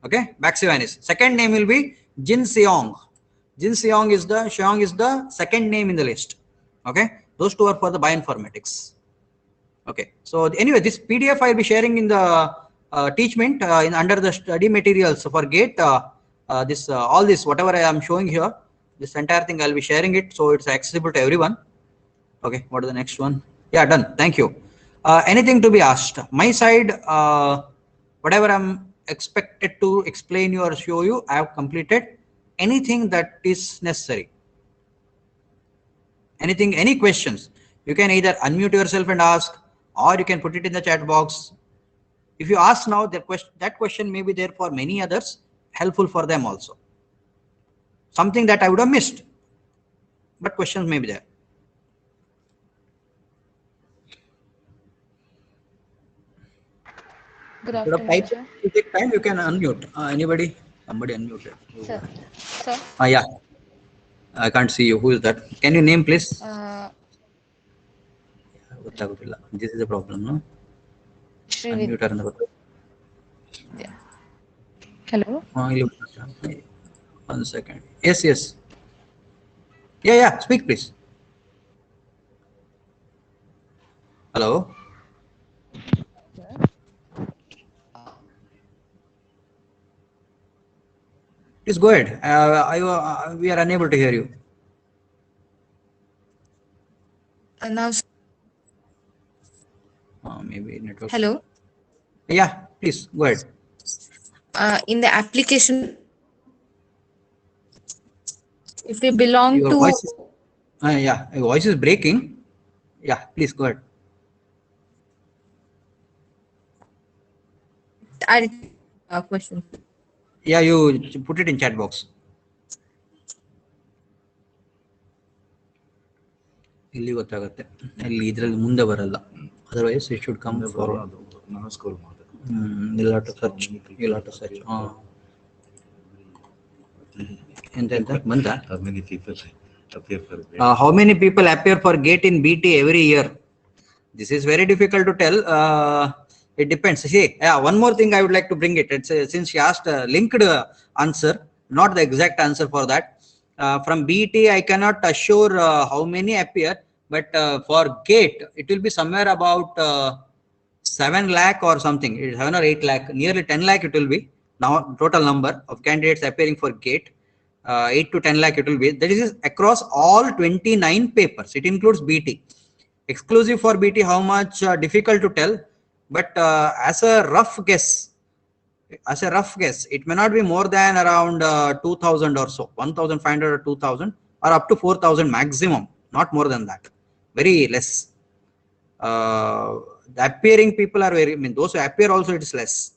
Okay, Baxevanis. Second name will be Jin Seong. Jin Seong is the second name in the list. Okay, those two are for the bioinformatics. Okay, so anyway, this PDF I will be sharing in the teachment under the study materials for GATE. All this whatever I am showing here, this entire thing I will be sharing it, so it's accessible to everyone. Okay, what is the next one? Yeah, done. Thank you. Anything to be asked? My side, whatever I'm expected to explain you or show you, I have completed. Anything that is necessary. Anything, any questions? You can either unmute yourself and ask, or you can put it in the chat box. If you ask now, that question may be there for many others, helpful for them also. Something that I would have missed, but questions may be there. Good afternoon, sir. You take time, you can unmute. Anybody? Somebody unmuted. Sir. Sir. Yeah. I can't see you. Who is that? Can you name, please? This is the problem, no? Unmute. Yeah. Hello. 1 second. Yes, yes. Yeah. Speak, please. Hello. Please go ahead. We are unable to hear you. Now. Maybe network. Hello. Yeah, please go ahead. In the application, if we belong your to. Voice is, your voice is breaking. Yeah, please go ahead. Question. Yeah, you put it in chat box. Otherwise it should come forward. You'll have to search. How many people appear for GATE? How many people appear for GATE in BT every year? This is very difficult to tell. It depends. See, one more thing I would like to bring it. It's since she asked a linked answer, not the exact answer for that. From BT, I cannot assure how many appear, but for GATE, it will be somewhere about 7 lakh or something. 7 or 8 lakh, nearly 10 lakh it will be. Now, total number of candidates appearing for GATE, 8 to 10 lakh it will be. That is across all 29 papers. It includes BT. Exclusive for BT, how much difficult to tell, but as a rough guess, it may not be more than around 2,000 or so, 1,500 or 2,000 or up to 4,000 maximum, not more than that, very less. The appearing people are those who appear also it is less,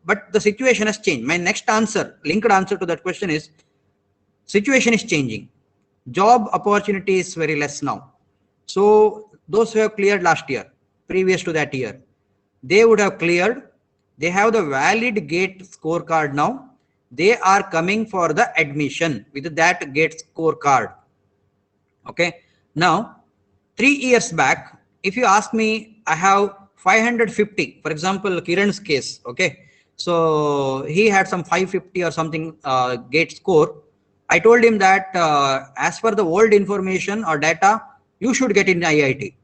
but the situation has changed. My next answer, linked answer to that question is, situation is changing. Job opportunity is very less now. So those who have cleared last year, previous to that year, they would have cleared. They have the valid GATE scorecard now. They are coming for the admission with that GATE scorecard. Okay. Now, 3 years back, if you ask me, I have 550, for example, Kiran's case. Okay. So he had some 550 or something GATE score. I told him that as per the old information or data, you should get in IIT.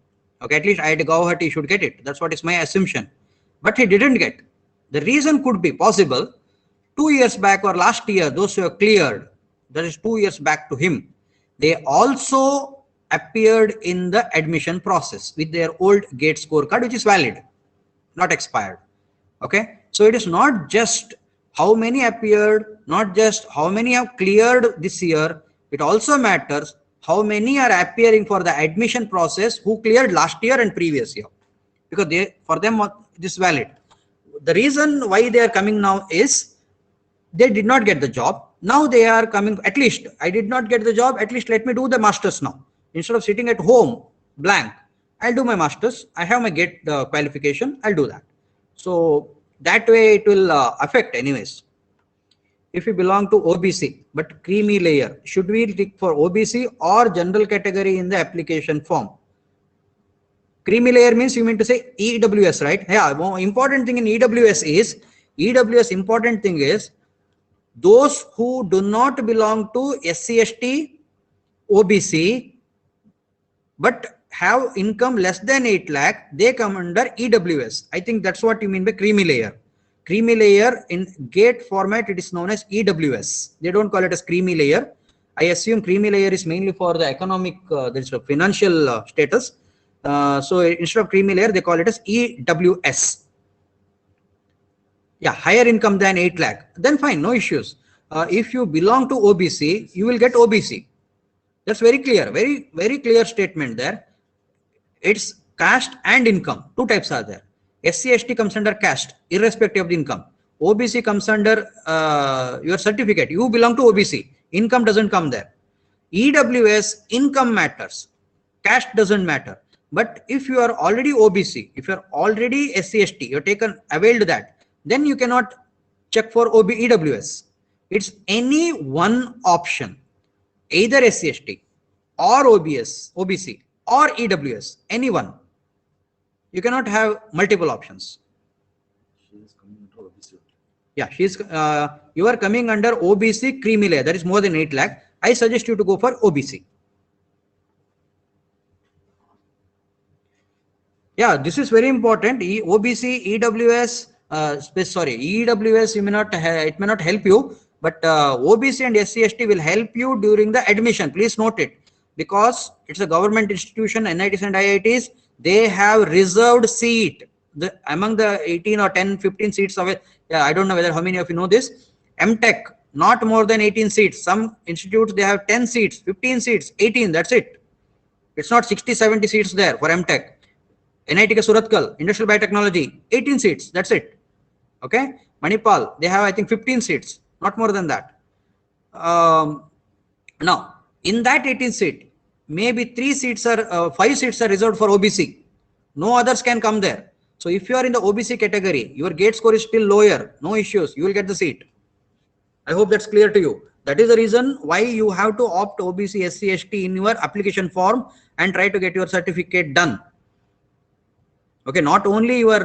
Okay, at least IIT Guwahati should get it. That's what is my assumption. But he didn't get. The reason could be possible. 2 years back or last year, those who have cleared, that is 2 years back to him, they also appeared in the admission process with their old GATE scorecard, which is valid, not expired. Okay, so it is not just how many appeared, not just how many have cleared this year. It also matters how many are appearing for the admission process who cleared last year and previous year, because they, for them this is valid. The reason why they are coming now is they did not get the job. Now they are coming, at least I did not get the job, at least let me do the masters now. Instead of sitting at home blank, I'll do my masters. I have my GATE qualification, I'll do that. So that way it will affect anyways. If you belong to OBC but creamy layer, should we tick for OBC or general category in the application form? Creamy layer means you mean to say EWS, right? Yeah, more important thing in EWS important thing is those who do not belong to SC/ST, OBC, but have income less than 8 lakh, they come under EWS. I think that's what you mean by creamy layer. Creamy layer in GATE format, it is known as EWS. They don't call it as creamy layer. I assume creamy layer is mainly for the economic, financial status. So instead of creamy layer, they call it as EWS. Yeah, higher income than 8 lakh, then fine, no issues. If you belong to OBC, you will get OBC. That's very clear, very, very clear statement there. It's caste and income. Two types are there. SC/ST comes under caste, irrespective of the income. OBC comes under your certificate. You belong to OBC. Income doesn't come there. EWS, income matters. Caste doesn't matter. But if you are already OBC, if you are already SC/ST, you have taken, availed that, then you cannot check for EWS. It's any one option, either SC/ST or OBC or EWS, any one. You cannot have multiple options. Yeah, you are coming under OBC creamy layer, that is more than 8 lakh. I suggest you to go for OBC. Yeah, this is very important. OBC, EWS, EWS, you may not it may not help you, but OBC and SC/ST will help you during the admission. Please note it, because it's a government institution, NITs and IITs, they have reserved seat. Among the 18 or 10, 15 seats of it, I don't know whether how many of you know this, MTech, not more than 18 seats. Some institutes, they have 10 seats, 15 seats, 18, that's it. It's not 60, 70 seats there for MTech. NIT Surathkal, Industrial Biotechnology, 18 seats, that's it. Okay, Manipal, they have I think 15 seats, not more than that. Now, in that 18 seat, maybe 5 seats are reserved for OBC. No others can come there. So if you are in the OBC category, your GATE score is still lower, no issues, you will get the seat. I hope that's clear to you. That is the reason why you have to opt OBC, SC/ST in your application form and try to get your certificate done. Okay, not only your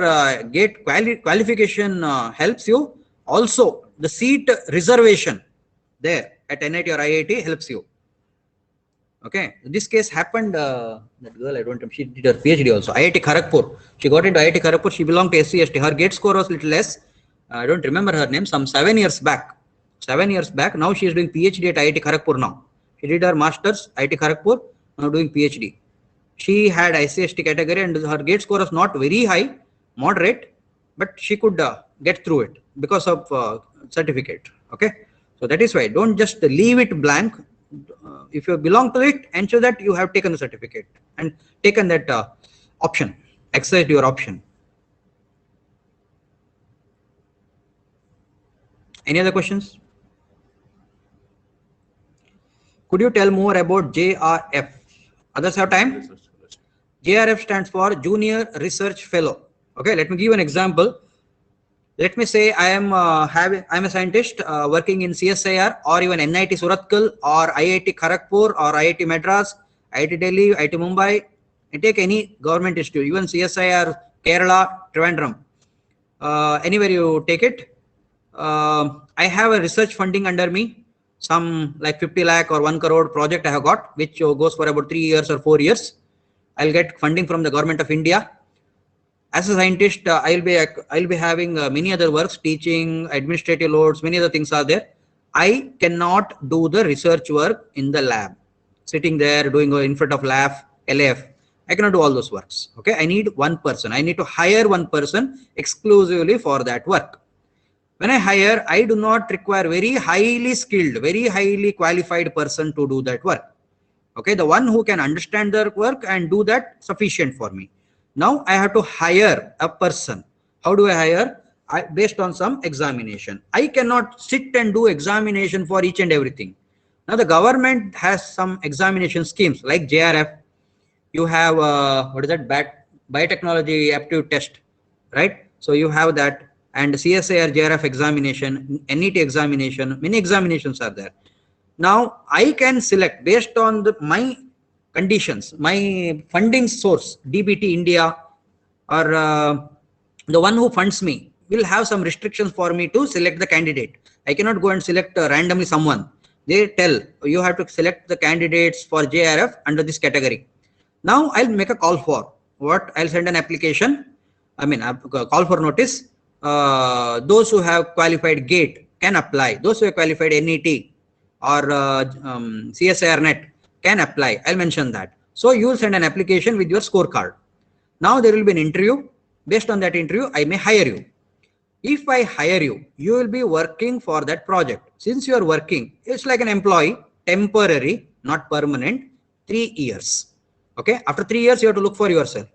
GATE qualification helps you, also the seat reservation there at NIT or IIT helps you. Okay, this case happened, that girl, I don't know, she did her PhD also, IIT Kharagpur. She got into IIT Kharagpur, she belonged to SC/ST. Her GATE score was little less. I don't remember her name, some 7 years back. 7 years back, now she is doing PhD at IIT Kharagpur now. She did her masters, IIT Kharagpur, now doing PhD. She had SC/ST category and her GATE score was not very high, moderate, but she could get through it because of certificate. Okay, so that is why don't just leave it blank. If you belong to it, ensure that you have taken the certificate and taken that option, exercised your option. Any other questions? Could you tell more about JRF? Others have time? JRF stands for Junior Research Fellow. Okay, let me give you an example. Let me say I am I'm a scientist working in CSIR or even NIT Surathkal or IIT Kharagpur or IIT Madras, IIT Delhi, IIT Mumbai. And take any government institute, even CSIR, Kerala, Trivandrum. Anywhere you take it. I have a research funding under me, some like 50 lakh or 1 crore project I have got, which goes for about 3 years or 4 years. I'll get funding from the government of India. As a scientist, I'll be having many other works, teaching, administrative loads, many other things are there. I cannot do the research work in the lab, sitting there doing in front of LAF. I cannot do all those works. Okay, I need one person. I need to hire one person exclusively for that work. When I hire, I do not require very highly skilled, very highly qualified person to do that work. Okay, the one who can understand their work and do that sufficient for me. Now I have to hire a person. How do I hire? Based on some examination. I cannot sit and do examination for each and everything. Now the government has some examination schemes like JRF. You have what is that? Biotechnology aptitude test, right? So you have that, and CSIR JRF examination, NET examination, many examinations are there. Now I can select based on my conditions, my funding source, DBT India, or the one who funds me will have some restrictions for me to select the candidate. I cannot go and select randomly someone. They tell you have to select the candidates for JRF under this category. Now I'll make a call for what? I'll send an application. I mean, a call for notice. Those who have qualified GATE can apply. Those who have qualified NET or CSIR net can apply. I'll mention that. So you will send an application with your scorecard. Now there will be an interview. Based on that interview, I may hire you. If I hire you, you will be working for that project. Since you are working, it's like an employee, temporary, not permanent, 3 years. Okay. After 3 years, you have to look for yourself.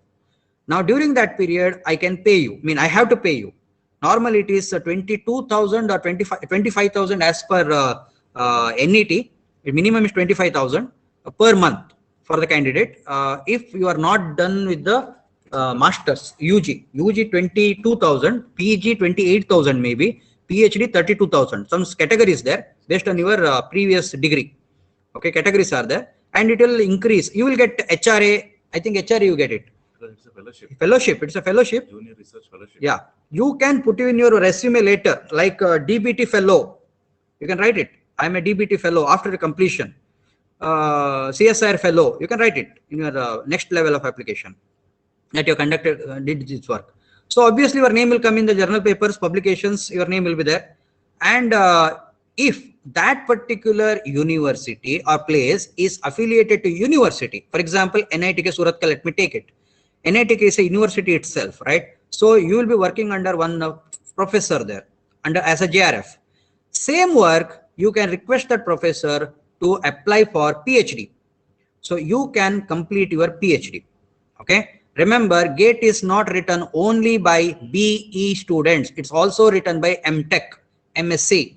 Now during that period, I can pay you. I mean, I have to pay you. Normally it is 22,000 or 25,000 as per NET. The minimum is 25,000 per month for the candidate. If you are not done with the masters, UG 22,000, PG 28,000 maybe, PhD 32,000. Some categories there based on your previous degree. Okay, categories are there, and it will increase. You will get HRA. I think HRA you get it. It's a fellowship. Fellowship. It's a fellowship. Junior research fellowship. Yeah, you can put in your resume later, like DBT fellow. You can write it. I'm a DBT fellow after the completion. CSIR fellow. You can write it in your next level of application that you conducted, did this work. So obviously your name will come in the journal papers, publications, your name will be there. And if that particular university or place is affiliated to university, for example, NITK Surathkal, let me take it. NITK is a university itself, right? So you will be working under one professor there, under as a JRF. Same work, you can request that professor to apply for PhD. So you can complete your PhD. Okay. Remember, GATE is not written only by BE students. It's also written by MTech, MSc.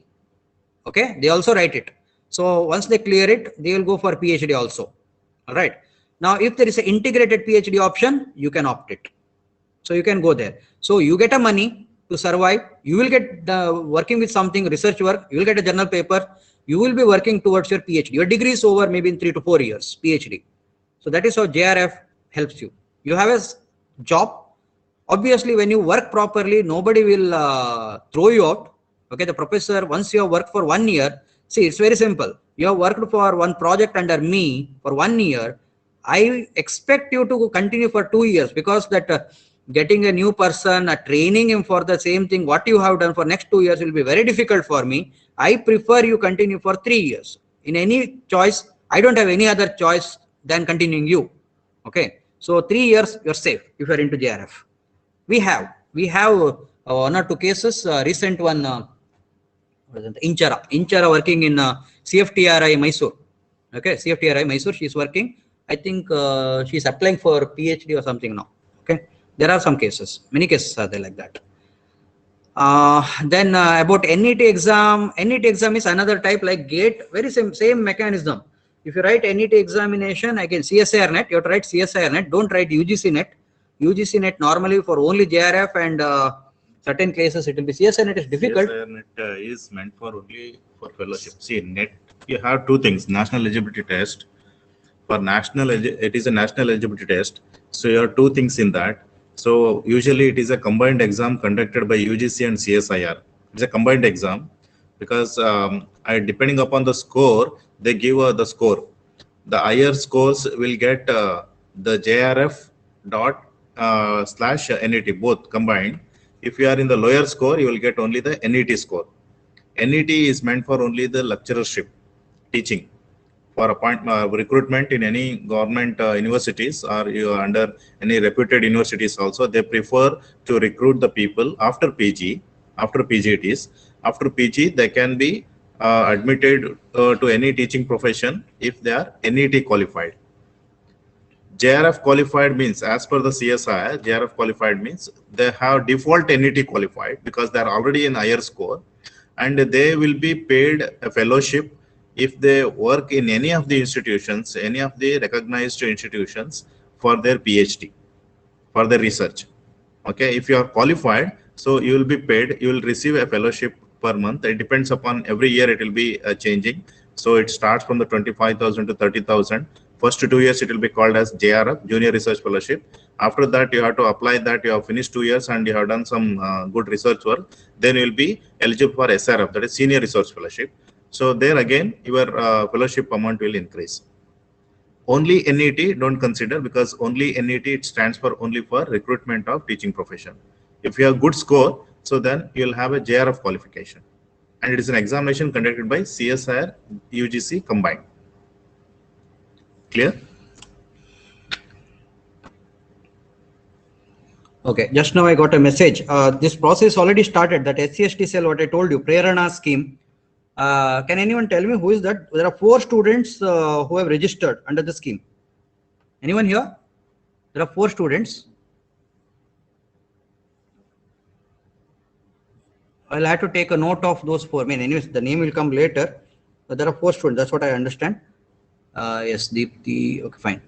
Okay. They also write it. So once they clear it, they will go for PhD also. All right. Now, if there is an integrated PhD option, you can opt it. So you can go there. So you get a money to survive. You will get working with something, research work. You will get a journal paper. You will be working towards your PhD. Your degree is over maybe in 3 to 4 years, PhD. So that is how JRF helps you. You have a job. Obviously, when you work properly, nobody will throw you out. Okay, the professor, once you have worked for 1 year, see, it's very simple. You have worked for one project under me for 1 year. I expect you to continue for 2 years, because that getting a new person, training him for the same thing, what you have done for next 2 years will be very difficult for me. I prefer you continue for 3 years. In any choice, I don't have any other choice than continuing you. Okay. So 3 years, you're safe if you're into JRF. We have 1 or 2 cases. Recent one, Inchara working in CFTRI Mysore. Okay, CFTRI Mysore, she's working. I think she's applying for PhD or something now. Okay, there are some cases. Many cases are there like that. Then about NET exam. NET exam is another type like GATE. Very same mechanism. If you write NET examination, again CSIR net, you have to write CSIR net. Don't write UGC net. UGC net normally for only JRF and certain cases it will be CSIR net is difficult. CSIR net is meant for only for fellowship. See, net you have 2 things: national eligibility test. For national, it is a national eligibility test. So you have 2 things in that. So usually it is a combined exam conducted by UGC and CSIR. It's a combined exam because depending upon the score, they give the score. The higher scores will get the JRF dot slash NET, both combined. If you are in the lower score, you will get only the NET score. NET is meant for only the lecturership, teaching. For recruitment in any government universities, or you are under any reputed universities also, they prefer to recruit the people after PG. After PG it is. After PG, they can be admitted to any teaching profession if they are NET qualified. JRF qualified means, as per the CSIR, JRF qualified means they have default NET qualified because they are already in higher score, and they will be paid a fellowship if they work in any of the institutions, any of the recognized institutions for their PhD, for their research. Okay, if you are qualified, so you will be paid, you will receive a fellowship per month. It depends upon every year, it will be changing. So it starts from the 25,000 to 30,000. First 2 years, it will be called as JRF, Junior Research Fellowship. After that, you have to apply that. You have finished 2 years and you have done some good research work. Then you will be eligible for SRF, that is Senior Research Fellowship. So there again, your fellowship amount will increase. Only NET don't consider, because only NET, it stands for only for recruitment of teaching profession. If you have good score, so then you'll have a JRF qualification. And it is an examination conducted by CSIR, UGC combined. Clear? Okay, just now I got a message. This process already started. That SCST cell, what I told you, Prerana scheme. Can anyone tell me who is that? There are 4 students who have registered under the scheme. Anyone here? There are 4 students. I'll have to take a note of those 4. I mean, anyways, the name will come later. But there are 4 students. That's what I understand. Yes, Deepthi. Okay, fine.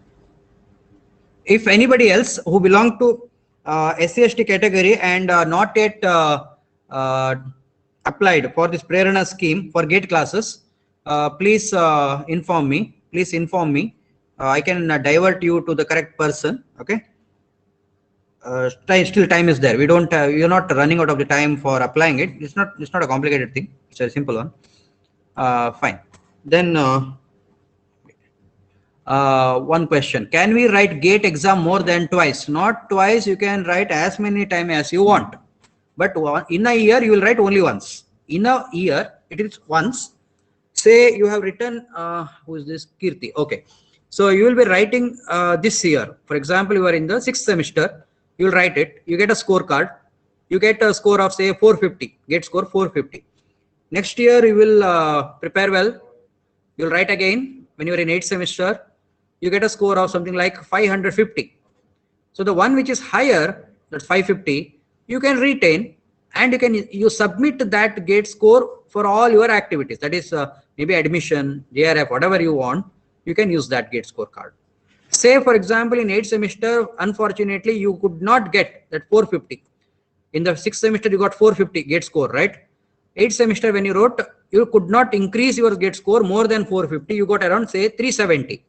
If anybody else who belong to SCST category and not yet applied for this Prerana scheme for GATE classes, please inform me. Please inform me. I can divert you to the correct person. Okay. Still time is there. We don't. You're not running out of the time for applying it. It's not a complicated thing. It's a simple one. Fine. Then one question: can we write GATE exam more than twice? Not twice. You can write as many times as you want. But in a year, you will write only once. In a year, it is once. Say you have written, who is this? Kirti. Okay. So you will be writing this year. For example, you are in the 6th semester. You will write it. You get a scorecard. You get a score of say 450. GATE score 450. Next year, you will prepare well. You will write again. When you are in 8th semester, you get a score of something like 550. So the one which is higher, that's 550. You can retain, and you submit that GATE score for all your activities. That is maybe admission, JRF, whatever you want. You can use that GATE score card. Say for example, in 8th semester, unfortunately, you could not get that 450. In the 6th semester, you got 450 GATE score, right? 8th semester, when you wrote, you could not increase your GATE score more than 450. You got around say 370.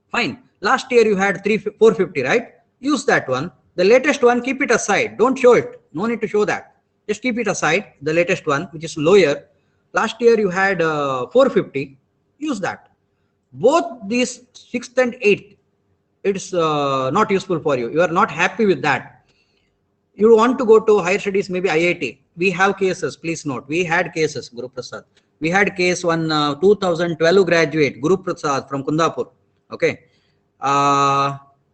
Fine. Last year you had 450, right? Use that one. The latest one, keep it aside. Don't show it. No need to show that. Just keep it aside. The latest one, which is lower. Last year you had 450. Use that. Both these 6th and 8th, it's not useful for you. You are not happy with that. You want to go to higher studies, maybe IIT. We have cases. Please note. We had cases, Guru Prasad. We had case one 2012 graduate, Guru Prasad from Kundapur. Okay.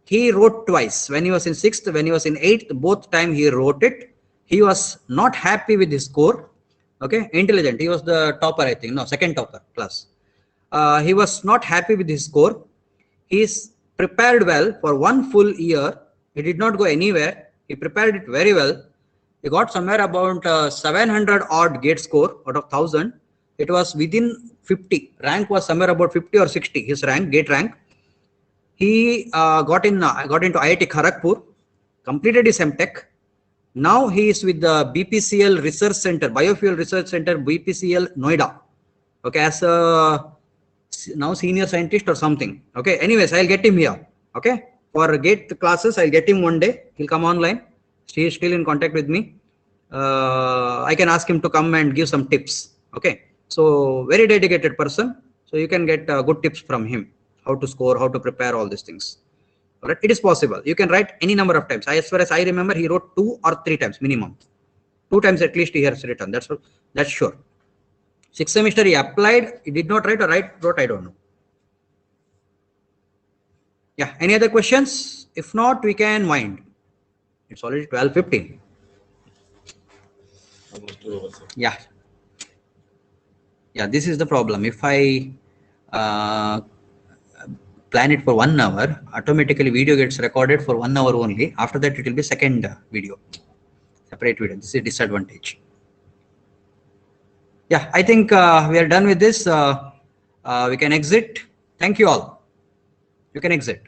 He wrote twice. When he was in 6th, when he was in 8th, both time he wrote it. He was not happy with his score. Okay, intelligent. He was the topper, I think. No, second topper class. He was not happy with his score. He's prepared well for 1 full year. He did not go anywhere. He prepared it very well. He got somewhere about 700 odd GATE score out of 1000. It was within 50. Rank was somewhere about 50 or 60. His rank, GATE rank. He got into IIT Kharagpur, completed his MTech. Now he is with the BPCL Research Center, Biofuel Research Center, BPCL Noida. Okay, as a now senior scientist or something. Okay, anyways, I'll get him here. Okay, for GATE classes, I'll get him one day. He'll come online. He is still in contact with me. I can ask him to come and give some tips. Okay, so very dedicated person. So you can get good tips from him. How to score, how to prepare, all these things. All right, it is possible. You can write any number of times. As far as I remember, he wrote 2 or 3 times minimum. 2 times at least he has written. That's sure. 6th semester he applied. He did not write or wrote. I don't know. Yeah. Any other questions? If not, we can wind. It's already 12:15. Almost 2 hours. Yeah. Yeah. This is the problem. If I plan it for 1 hour, automatically video gets recorded for 1 hour only. After that, it will be second video, separate video. This is a disadvantage. Yeah, I think we are done with this. We can exit. Thank you all. You can exit.